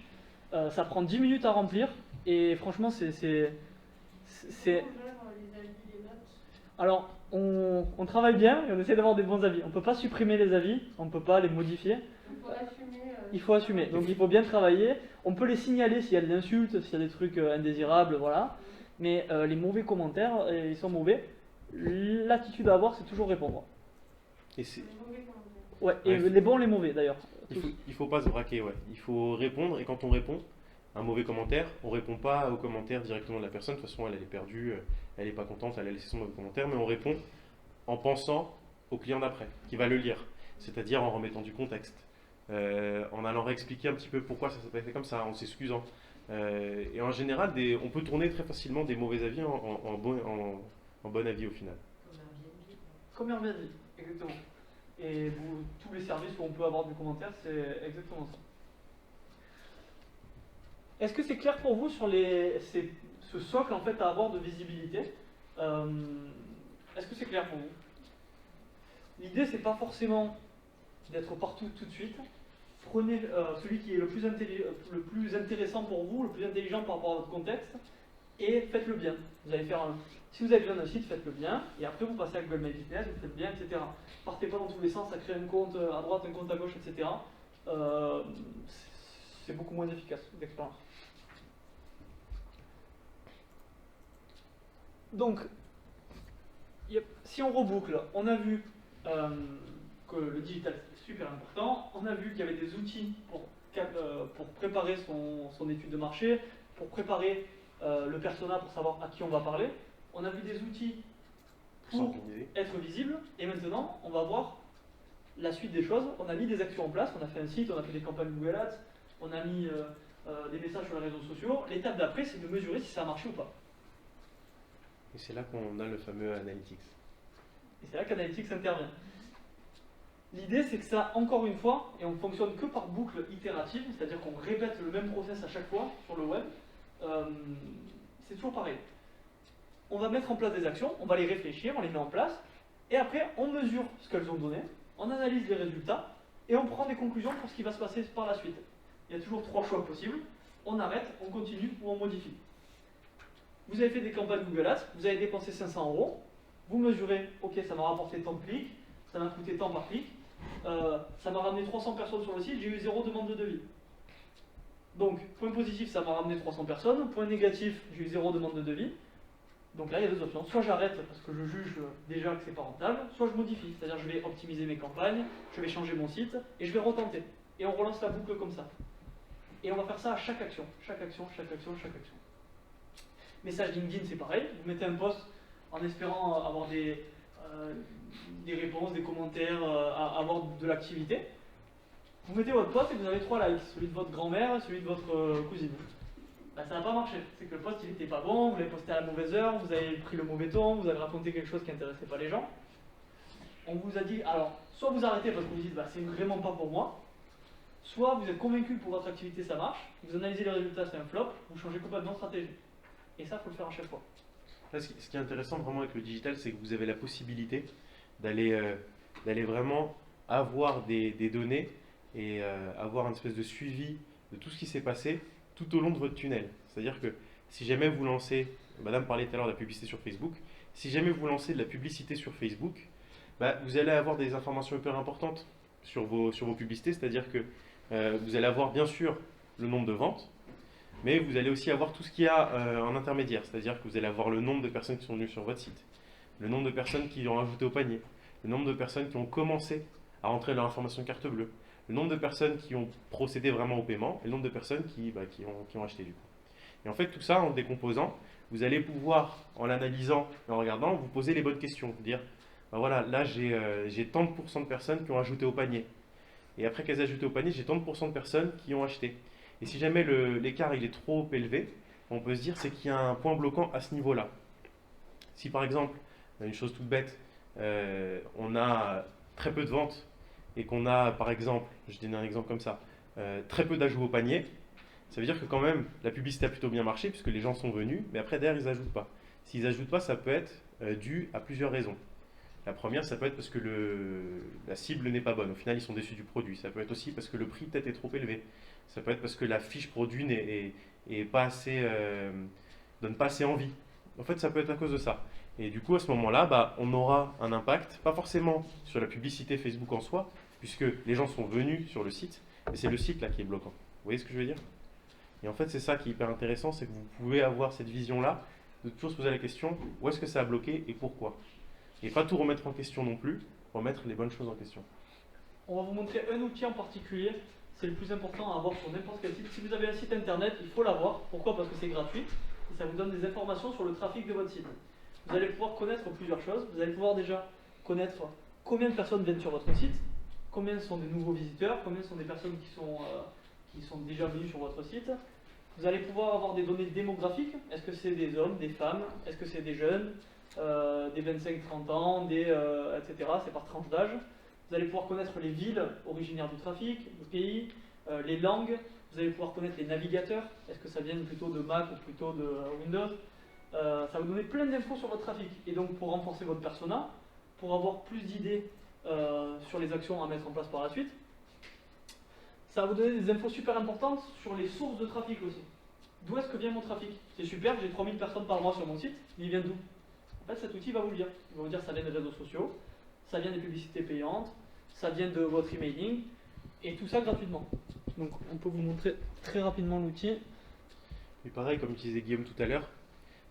S1: Ça prend 10 minutes à remplir. Et franchement, c'est... Alors, on travaille bien et on essaie d'avoir des bons avis. On ne peut pas supprimer les avis, on ne peut pas les modifier. Il faut assumer. Donc il faut bien travailler. On peut les signaler s'il y a de l'insulte, s'il y a des trucs indésirables, voilà. Mais les mauvais commentaires, ils sont mauvais. L'attitude à avoir, c'est toujours répondre.
S2: Et c'est...
S1: Ouais, et les bons, les mauvais d'ailleurs.
S2: Il faut pas se braquer, ouais. Il faut répondre, et quand on répond, un mauvais commentaire, on répond pas au commentaire directement de la personne. De toute façon, elle est perdue, elle est pas contente, elle a laissé son mauvais commentaire, mais on répond en pensant au client d'après, qui va le lire. C'est-à-dire en remettant du contexte, en allant réexpliquer un petit peu pourquoi ça s'est pas fait comme ça, en s'excusant. Et en général, on peut tourner très facilement des mauvais avis en bon avis au final.
S1: Comme Airbnb, exactement. Et tous les services où on peut avoir du commentaire, c'est exactement ça. Est-ce que c'est clair pour vous sur ce socle en fait à avoir de visibilité? Est-ce que c'est clair pour vous? L'idée, c'est pas forcément d'être partout tout de suite. Prenez celui qui est le plus intéressant pour vous, le plus intelligent par rapport à votre contexte, et faites-le bien. Vous allez faire si vous avez besoin d'un site, faites-le bien, et après vous passez à Google My Business, vous faites bien, etc. Partez pas dans tous les sens à créer un compte à droite, un compte à gauche, etc. C'est beaucoup moins efficace d'expérience. Donc, si on reboucle, on a vu que le digital c'est super important, on a vu qu'il y avait des outils pour préparer son étude de marché, pour préparer le persona pour savoir à qui on va parler, on a vu des outils pour être visible, et maintenant on va voir la suite des choses. On a mis des actions en place, on a fait un site, on a fait des campagnes Google Ads, on a mis des messages sur les réseaux sociaux. L'étape d'après, c'est de mesurer si ça a marché ou pas.
S2: Et c'est là qu'on a le fameux Analytics.
S1: Et c'est là qu'Analytics intervient. L'idée, c'est que ça, encore une fois, et on ne fonctionne que par boucle itérative, c'est-à-dire qu'on répète le même process à chaque fois sur le web, c'est toujours pareil. On va mettre en place des actions, on va les réfléchir, on les met en place, et après, on mesure ce qu'elles ont donné, on analyse les résultats, et on prend des conclusions pour ce qui va se passer par la suite. Il y a toujours 3 choix possibles. On arrête, on continue ou on modifie. Vous avez fait des campagnes Google Ads, vous avez dépensé 500 €, vous mesurez, ok, ça m'a rapporté tant de clics, ça m'a coûté tant par clic, ça m'a ramené 300 personnes sur le site, j'ai eu 0 demande de devis. Donc, point positif, ça m'a ramené 300 personnes, point négatif, j'ai eu 0 demande de devis. Donc là, il y a 2 options. Soit j'arrête parce que je juge déjà que c'est pas rentable, soit je modifie, c'est-à-dire je vais optimiser mes campagnes, je vais changer mon site, et je vais retenter. Et on relance la boucle comme ça. Et on va faire ça à chaque action, chaque action, chaque action, chaque action. Message LinkedIn, c'est pareil. Vous mettez un post en espérant avoir des réponses, des commentaires, avoir de l'activité. Vous mettez votre post et vous avez 3 likes, celui de votre grand-mère et celui de votre cousine. Bah, ça n'a pas marché. C'est que le post il n'était pas bon, vous l'avez posté à la mauvaise heure, vous avez pris le mauvais ton, vous avez raconté quelque chose qui n'intéressait pas les gens. On vous a dit, alors, soit vous arrêtez parce que vous dites, bah, c'est vraiment pas pour moi, soit vous êtes convaincu que pour votre activité ça marche, vous analysez les résultats, c'est un flop, vous changez complètement de stratégie. Et ça, il faut le faire à chaque fois.
S2: Là, ce qui est intéressant vraiment avec le digital, c'est que vous avez la possibilité d'aller vraiment avoir des données et avoir une espèce de suivi de tout ce qui s'est passé tout au long de votre tunnel. C'est-à-dire que si jamais vous lancez, Madame parlait tout à l'heure de la publicité sur Facebook, si jamais vous lancez de la publicité sur Facebook, bah, vous allez avoir des informations hyper importantes sur vos publicités, c'est-à-dire que vous allez avoir bien sûr le nombre de ventes, mais vous allez aussi avoir tout ce qu'il y a en intermédiaire, c'est-à-dire que vous allez avoir le nombre de personnes qui sont venues sur votre site, le nombre de personnes qui ont ajouté au panier, le nombre de personnes qui ont commencé à rentrer leur information carte bleue, le nombre de personnes qui ont procédé vraiment au paiement et le nombre de personnes qui ont acheté du coup. Et en fait, tout ça en décomposant, vous allez pouvoir, en l'analysant et en regardant, vous poser les bonnes questions. Vous dire, ben voilà, là j'ai tant de pourcents de personnes qui ont ajouté au panier. Et après qu'elles aient ajouté au panier, j'ai tant de pourcents de personnes qui ont acheté. Et si jamais l'écart il est trop élevé, on peut se dire c'est qu'il y a un point bloquant à ce niveau-là. Si par exemple, une chose toute bête, on a très peu de ventes et qu'on a, par exemple, je donne un exemple comme ça, très peu d'ajouts au panier, ça veut dire que quand même la publicité a plutôt bien marché puisque les gens sont venus, mais après derrière ils n'ajoutent pas. S'ils n'ajoutent pas, ça peut être dû à plusieurs raisons. La première, ça peut être parce que la cible n'est pas bonne. Au final, ils sont déçus du produit. Ça peut être aussi parce que le prix peut-être est trop élevé. Ça peut être parce que la fiche produit est pas assez, donne pas assez envie. En fait, ça peut être à cause de ça. Et du coup, à ce moment-là, bah, on aura un impact, pas forcément sur la publicité Facebook en soi, puisque les gens sont venus sur le site, et c'est le site là qui est bloquant. Vous voyez ce que je veux dire? Et en fait, c'est ça qui est hyper intéressant, c'est que vous pouvez avoir cette vision-là, de toujours se poser la question, où est-ce que ça a bloqué et pourquoi? Et pas tout remettre en question non plus, remettre les bonnes choses en question.
S1: On va vous montrer un outil en particulier, c'est le plus important à avoir sur n'importe quel site. Si vous avez un site internet, il faut l'avoir. Pourquoi? Parce que c'est gratuit et ça vous donne des informations sur le trafic de votre site. Vous allez pouvoir connaître plusieurs choses. Vous allez pouvoir déjà connaître combien de personnes viennent sur votre site, combien sont des nouveaux visiteurs, combien sont des personnes qui sont déjà venues sur votre site. Vous allez pouvoir avoir des données démographiques. Est-ce que c'est des hommes, des femmes? Est-ce que c'est des jeunes? Des 25-30 ans, etc. C'est par tranche d'âge. Vous allez pouvoir connaître les villes originaires du trafic, le pays, les langues. Vous allez pouvoir connaître les navigateurs. Est-ce que ça vient plutôt de Mac ou plutôt de Windows? Ça va vous donner plein d'infos sur votre trafic. Et donc pour renforcer votre persona, pour avoir plus d'idées sur les actions à mettre en place par la suite, ça va vous donner des infos super importantes sur les sources de trafic aussi. D'où est-ce que vient mon trafic? C'est super, j'ai 3000 personnes par mois sur mon site, mais il vient d'où? En fait, cet outil va vous le dire. Il va vous dire ça vient des réseaux sociaux, ça vient des publicités payantes, ça vient de votre emailing, et tout ça gratuitement. Donc on peut vous montrer très rapidement l'outil.
S2: Et pareil, comme disait Guillaume tout à l'heure,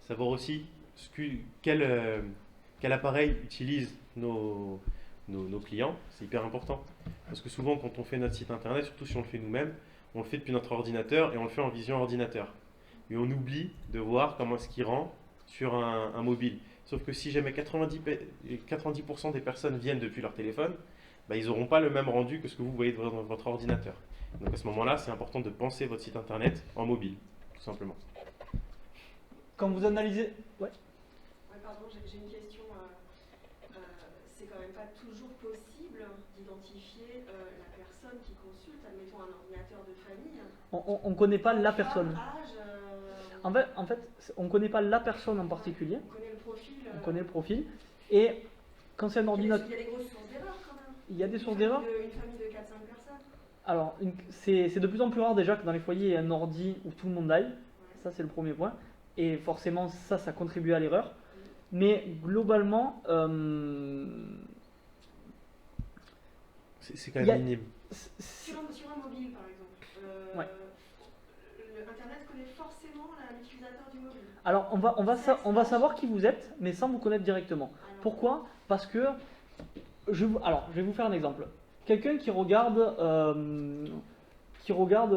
S2: savoir aussi quel appareil utilisent nos clients, c'est hyper important. Parce que souvent, quand on fait notre site internet, surtout si on le fait nous-mêmes, on le fait depuis notre ordinateur et on le fait en vision ordinateur. Et on oublie de voir comment est-ce qu'il rend sur un mobile. Sauf que si jamais 90% des personnes viennent depuis leur téléphone, bah, ils n'auront pas le même rendu que ce que vous voyez dans votre ordinateur. Donc à ce moment-là, c'est important de penser votre site internet en mobile, tout simplement.
S1: Quand vous analysez... Ouais.
S3: Ouais, pardon, j'ai une question. C'est quand même pas toujours possible d'identifier la personne qui consulte, admettons un ordinateur de famille.
S1: On ne connaît pas la personne.
S3: Âge,
S1: En fait, on ne connaît pas la personne en particulier.
S3: on connaît le profil.
S1: On connaît le profil. Et quand c'est un ordinateur...
S3: Il y a des grosses sources d'erreurs quand même.
S1: Il y a des sources d'erreurs.
S3: Une famille de 4-5 personnes.
S1: Alors, c'est de plus en plus rare déjà que dans les foyers, il y ait un ordi où tout le monde aille.
S3: Ouais.
S1: Ça, c'est le premier point. Et forcément, ça contribue à l'erreur. Mais globalement,
S2: c'est quand même minime.
S3: Sur un mobile, par exemple,
S1: Ouais.
S3: Internet connaît forcément l'utilisateur du mobile.
S1: Alors, on va savoir qui vous êtes, mais sans vous connaître directement. Pourquoi? Parce que, je vais vous faire un exemple. Quelqu'un qui regarde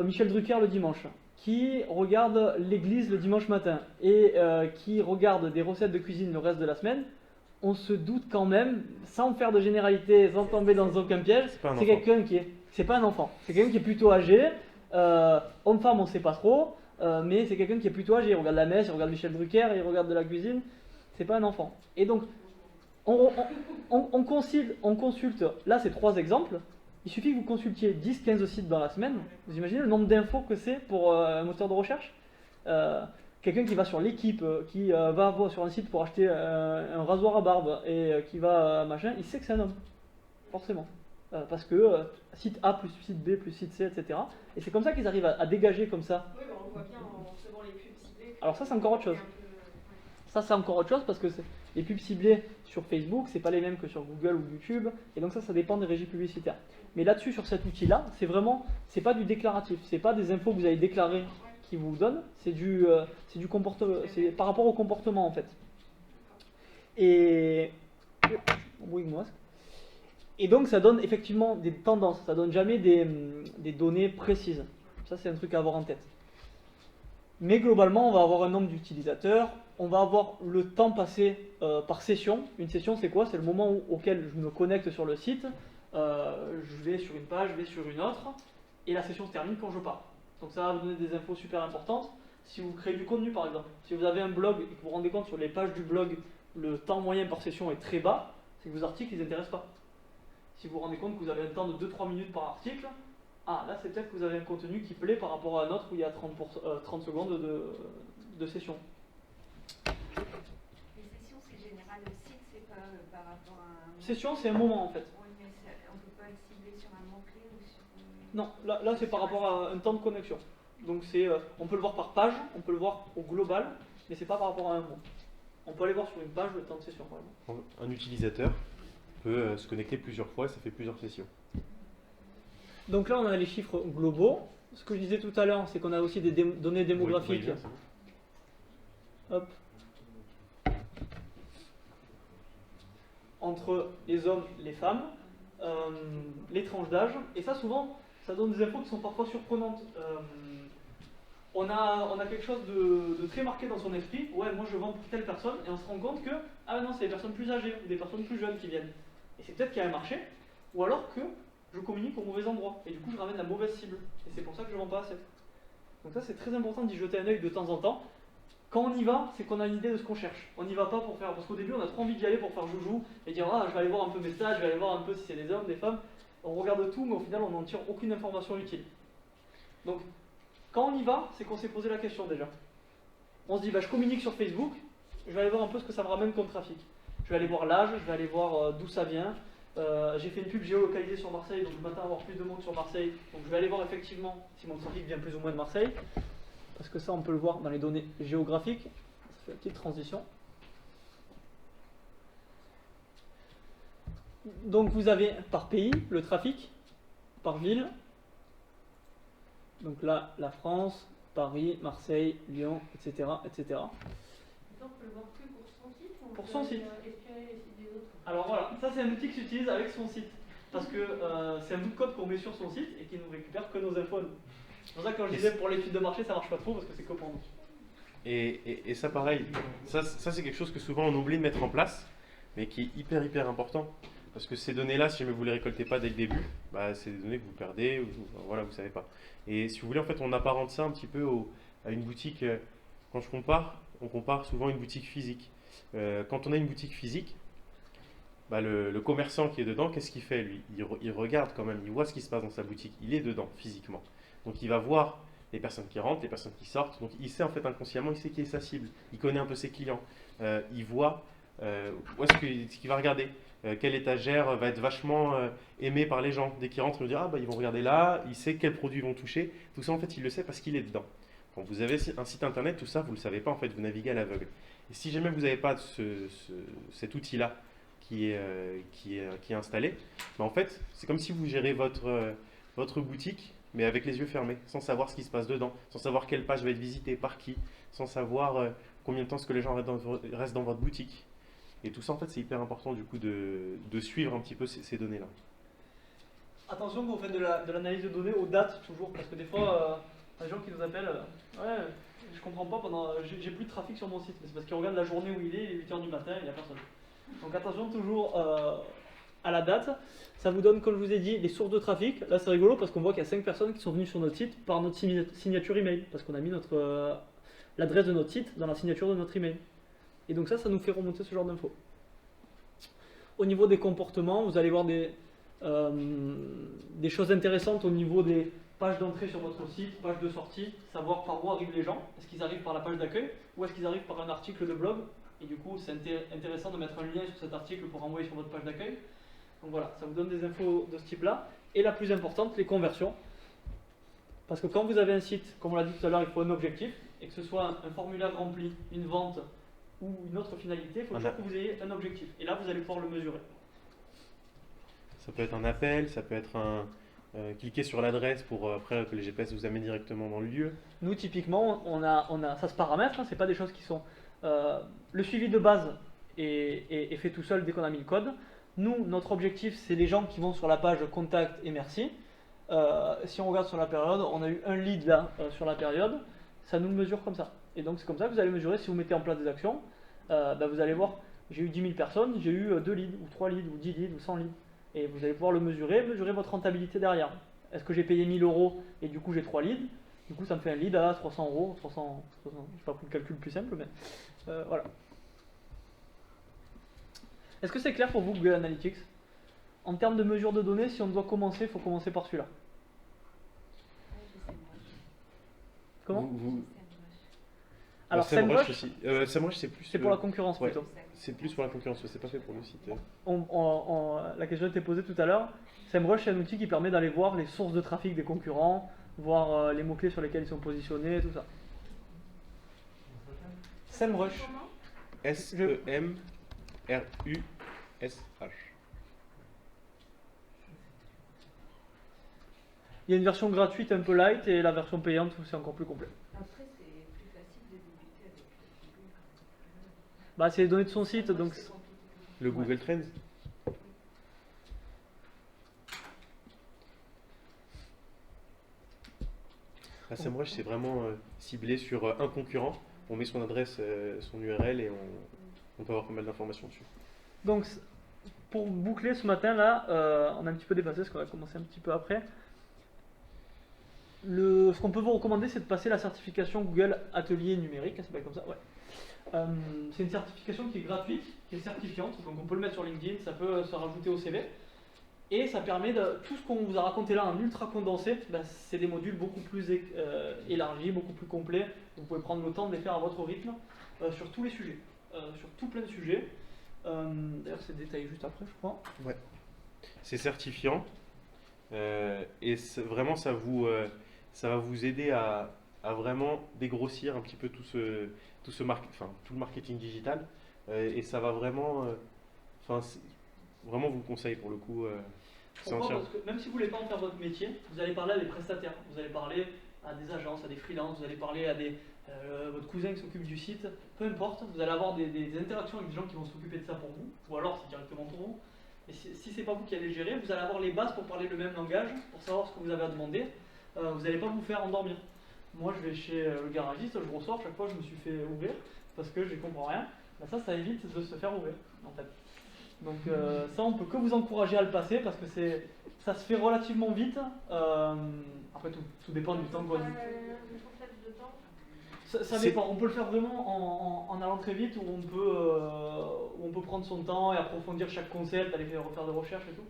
S1: Michel Drucker le dimanche, qui regarde l'église le dimanche matin, et qui regarde des recettes de cuisine le reste de la semaine, on se doute quand même, sans faire de généralité, sans tomber dans aucun piège, c'est quelqu'un qui est... C'est pas un enfant, c'est quelqu'un qui est plutôt âgé, homme-femme on sait pas trop, mais c'est quelqu'un qui est plutôt âgé, il regarde la messe, il regarde Michel Drucker, il regarde de la cuisine, c'est pas un enfant. Et donc, on consulte, là c'est 3 exemples, il suffit que vous consultiez 10-15 sites dans la semaine, vous imaginez le nombre d'infos que c'est pour un moteur de recherche? Quelqu'un qui va sur l'équipe, qui va sur un site pour acheter un rasoir à barbe et qui va machin, il sait que c'est un homme, forcément. Parce que site A plus site B plus site C, etc. Et c'est comme ça qu'ils arrivent à dégager comme ça.
S3: Oui, on le voit bien en recevant les pubs ciblées.
S1: Alors ça c'est encore autre chose. Ça c'est encore autre chose parce que les pubs ciblées sur Facebook, c'est pas les mêmes que sur Google ou YouTube. Et donc ça dépend des régies publicitaires. Mais là-dessus, sur cet outil-là, c'est pas du déclaratif. C'est pas des infos que vous avez déclarées qui vous donnent. C'est du comportement, c'est par rapport au comportement en fait. Et donc ça donne effectivement des tendances, ça donne jamais des données précises. Ça c'est un truc à avoir en tête. Mais globalement on va avoir un nombre d'utilisateurs, on va avoir le temps passé par session. Une session c'est quoi? C'est le moment auquel je me connecte sur le site, je vais sur une page, je vais sur une autre, et la session se termine quand je pars. Donc ça va vous donner des infos super importantes. Si vous créez du contenu par exemple, si vous avez un blog et que vous vous rendez compte sur les pages du blog, le temps moyen par session est très bas, c'est que vos articles ils n'intéressent pas. si vous vous rendez compte que vous avez un temps de 2-3 minutes par article, ah là c'est peut-être que vous avez un contenu qui plaît par rapport à un autre où il y a 30 secondes de session.
S11: Les sessions c'est général, le site c'est pas par rapport à un...
S1: Session c'est un moment en fait.
S11: Oui, mais on peut pas le cibler sur un mot-clé ou sur...
S1: Non, là c'est par rapport à un temps de connexion. Donc on peut le voir par page, on peut le voir au global, mais c'est pas par rapport à un mot. On peut aller voir sur une page le temps de session par exemple.
S2: Un utilisateur peut se connecter plusieurs fois et ça fait plusieurs sessions.
S1: Donc là on a les chiffres globaux. Ce que je disais tout à l'heure, c'est qu'on a aussi des données démographiques.
S2: Bien,
S1: Hop. Entre les hommes, les femmes, les tranches d'âge, et ça souvent, ça donne des infos qui sont parfois surprenantes. On a quelque chose de très marqué dans son esprit, ouais moi je vends pour telle personne, et on se rend compte que, ah non c'est des personnes plus âgées, ou des personnes plus jeunes qui viennent. Et c'est peut-être qu'il y a un marché, ou alors que je communique au mauvais endroit, et du coup je ramène la mauvaise cible, et c'est pour ça que je ne vends pas assez. Donc ça c'est très important d'y jeter un œil de temps en temps. Quand on y va, c'est qu'on a une idée de ce qu'on cherche. On n'y va pas pour faire... Parce qu'au début, on a trop envie d'y aller pour faire joujou et dire ah, je vais aller voir un peu mes stats, je vais aller voir un peu si c'est des hommes, des femmes. On regarde tout, mais au final, on n'en tire aucune information utile. Donc, quand on y va, c'est qu'on s'est posé la question déjà. On se dit, bah, je communique sur Facebook, je vais aller voir un peu ce que ça me ramène comme trafic. Je vais aller voir l'âge, je vais aller voir d'où ça vient. J'ai fait une pub géolocalisée sur Marseille, donc je m'attends à avoir plus de monde sur Marseille. Donc, je vais aller voir effectivement si mon trafic vient plus ou moins de Marseille. Parce que ça, on peut le voir dans les données géographiques. Ça fait une petite transition. Donc vous avez par pays le trafic, par ville. Donc là, la France, Paris, Marseille, Lyon, etc. etc.
S7: Ça, on peut le voir que pour son site ou on
S1: Pour
S7: peut
S1: son site.
S7: espionner les sites des autres?
S1: Alors voilà, ça c'est un outil qui s'utilise avec son site. Parce que c'est un bout de code qu'on met sur son site et qui ne récupère que nos infos. C'est pour ça que quand je disais pour l'étude de marché, ça marche pas trop parce que c'est que pour nous.
S2: Et ça pareil, ça c'est quelque chose que souvent on oublie de mettre en place, mais qui est hyper important. Parce que ces données-là, si jamais vous les récoltez pas dès le début, bah, c'est des données que vous perdez, ou voilà, vous savez pas. Et si vous voulez, en fait, on apparente ça un petit peu à une boutique. Quand on compare souvent une boutique physique. Quand on a une boutique physique, bah, le commerçant qui est dedans, qu'est-ce qu'il fait lui? Il regarde quand même, il voit ce qui se passe dans sa boutique, il est dedans physiquement. Donc il va voir les personnes qui rentrent, les personnes qui sortent. Donc il sait en fait inconsciemment, il sait qui est sa cible. Il connaît un peu ses clients. Il voit où est-ce qu'il va regarder. Quelle étagère va être vachement aimée par les gens. Dès qu'ils rentrent, ils vont dire ah bah ils vont regarder là. Il sait quels produits ils vont toucher. Tout ça en fait il le sait parce qu'il est dedans. Quand vous avez un site internet, tout ça vous le savez pas en fait. Vous naviguez à l'aveugle. Et si jamais vous n'avez pas cet outil-là qui est installé, bah, en fait c'est comme si vous gérez votre boutique, mais avec les yeux fermés, sans savoir ce qui se passe dedans, sans savoir quelle page va être visitée, par qui, sans savoir combien de temps est-ce que les gens restent dans votre boutique. Et tout ça, en fait, c'est hyper important du coup de suivre un petit peu ces données-là.
S1: Attention quand vous faites de l'analyse de données aux dates toujours, parce que des fois, il y a des gens qui nous appellent, ouais, je comprends pas, j'ai plus de trafic sur mon site, mais c'est parce qu'ils regardent la journée où il est 8h du matin, il n'y a personne. Donc attention toujours à la date. Ça vous donne, comme je vous ai dit, les sources de trafic. Là, c'est rigolo parce qu'on voit qu'il y a 5 personnes qui sont venues sur notre site par notre signature email. Parce qu'on a mis l'adresse de notre site dans la signature de notre email. Et donc ça nous fait remonter ce genre d'infos. Au niveau des comportements, vous allez voir des choses intéressantes au niveau des pages d'entrée sur votre site, pages de sortie, savoir par où arrivent les gens. Est-ce qu'ils arrivent par la page d'accueil ou est-ce qu'ils arrivent par un article de blog? Et du coup, c'est intéressant de mettre un lien sur cet article pour envoyer sur votre page d'accueil. Donc voilà, ça vous donne des infos de ce type-là. Et la plus importante, les conversions. Parce que quand vous avez un site, comme on l'a dit tout à l'heure, il faut un objectif. Et que ce soit un formulaire rempli, une vente ou une autre finalité, il faut toujours que vous ayez un objectif. Et là, vous allez pouvoir le mesurer.
S2: Ça peut être un appel, ça peut être cliquer sur l'adresse pour après que les GPS vous amènent directement dans le lieu.
S1: Nous, typiquement, ça se paramètre. Hein, c'est pas des choses qui sont... le suivi de base est fait tout seul dès qu'on a mis le code. Nous, notre objectif, c'est les gens qui vont sur la page contact et merci. Si on regarde sur la période, on a eu un lead là sur la période, ça nous le mesure comme ça. Et donc c'est comme ça que vous allez mesurer si vous mettez en place des actions. Vous allez voir, j'ai eu 10 000 personnes, j'ai eu 2 leads, ou 3 leads, ou 10 leads, ou 100 leads. Et vous allez pouvoir le mesurer votre rentabilité derrière. Est-ce que j'ai payé 1000 € et du coup j'ai 3 leads? Du coup ça me fait un lead à 300 €, 300, je n'ai pas pris le calcul plus simple, mais voilà. Est-ce que c'est clair pour vous Google Analytics? En termes de mesure de données, si on doit commencer, il faut commencer par celui-là. Comment Alors
S2: SEMrush
S1: SEMrush,
S2: aussi. SEMrush c'est plus.
S1: c'est pour la concurrence
S2: ouais,
S1: plutôt.
S2: c'est plus pour la concurrence, c'est pas fait pour le site.
S1: La question était posée tout à l'heure. SEMrush, c'est un outil qui permet d'aller voir les sources de trafic des concurrents, voir les mots-clés sur lesquels ils sont positionnés, tout ça. SEMrush.
S2: SEMRUSH.
S1: Il y a une version gratuite un peu light et la version payante où c'est encore plus complet.
S11: Après, c'est plus facile de débuter avec Google quand même.
S1: Bah, c'est les données de son site, donc
S11: C'est compliqué.
S2: Le Google Trends. La SEMrush, c'est vraiment ciblé sur un concurrent. On met son adresse, son URL et on peut avoir pas mal d'informations dessus.
S1: Donc, pour boucler ce matin là, on a un petit peu dépassé parce qu'on va commencer un petit peu après. Ce qu'on peut vous recommander, c'est de passer la certification Google Atelier Numérique, ça s'appelle comme ça, ouais. C'est une certification qui est gratuite, qui est certifiante, donc on peut le mettre sur LinkedIn, ça peut se rajouter au CV. Et ça permet de. Tout ce qu'on vous a raconté là en ultra condensé, ben, c'est des modules beaucoup plus élargis, beaucoup plus complets. Vous pouvez prendre le temps de les faire à votre rythme sur tous les sujets, sur tout plein de sujets. D'ailleurs, c'est détaillé juste après, je crois.
S2: Ouais. C'est certifiant et vraiment ça va vous aider à vraiment dégrossir un petit peu tout le marketing digital et ça va vraiment, vraiment vous le conseille pour le coup.
S1: Pourquoi ? Parce que même si vous ne voulez pas en faire votre métier, vous allez parler à des prestataires, vous allez parler à des agences, à des freelances, vous allez parler à votre cousin qui s'occupe du site, peu importe, vous allez avoir des interactions avec des gens qui vont s'occuper de ça pour vous, ou alors c'est directement pour vous. Et si c'est pas vous qui allez le gérer, vous allez avoir les bases pour parler le même langage, pour savoir ce que vous avez à demander. Vous n'allez pas vous faire endormir. Moi je vais chez le garagiste, je ressors, chaque fois je me suis fait ouvrir parce que je ne comprends rien. Ben ça évite de se faire ouvrir en fait. Donc ça on peut que vous encourager à le passer parce que ça se fait relativement vite. Après tout dépend du temps qu'on a. Ça dépend, on peut le faire vraiment en allant très vite où on peut prendre son temps et approfondir chaque concept, aller refaire des recherches et tout.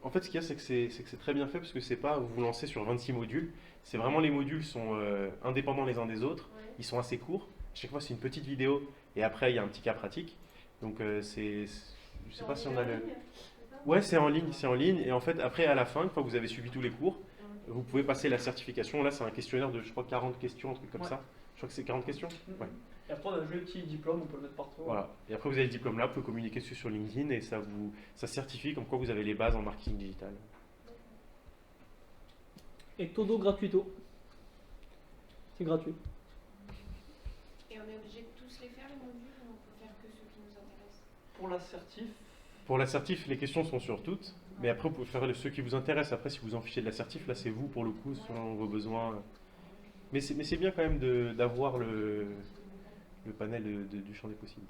S2: En fait, ce qu'il y a, c'est que c'est très bien fait parce que c'est pas vous lancez sur 26 modules. C'est vraiment les modules sont indépendants les uns des autres. Ouais. Ils sont assez courts. Chaque fois, c'est une petite vidéo et après, il y a un petit cas pratique. Donc, je sais pas si on a le. Ouais, c'est en ligne. Et en fait, après, à la fin, une fois que vous avez suivi tous les cours, vous pouvez passer la certification. Là, c'est un questionnaire de, je crois, 40 questions, un truc comme ça. Je crois que c'est 40 questions. Ouais.
S1: Et après, on a le petit diplôme, on peut le mettre partout.
S2: Voilà. Et après, vous avez le diplôme là, vous pouvez communiquer dessus sur LinkedIn et ça certifie comme quoi vous avez les bases en marketing digital.
S1: Et todo gratuito. C'est gratuit.
S11: Et on est obligé de tous les faire, les modules, ou on peut faire que ceux qui nous intéressent?
S2: Pour la certif, les questions sont sur toutes. Mais après, vous pouvez faire ceux qui vous intéressent. Après, si vous en fichez de la certif, là, c'est vous pour le coup, selon vos besoins. Mais c'est bien quand même d'avoir le panel du champ des possibles.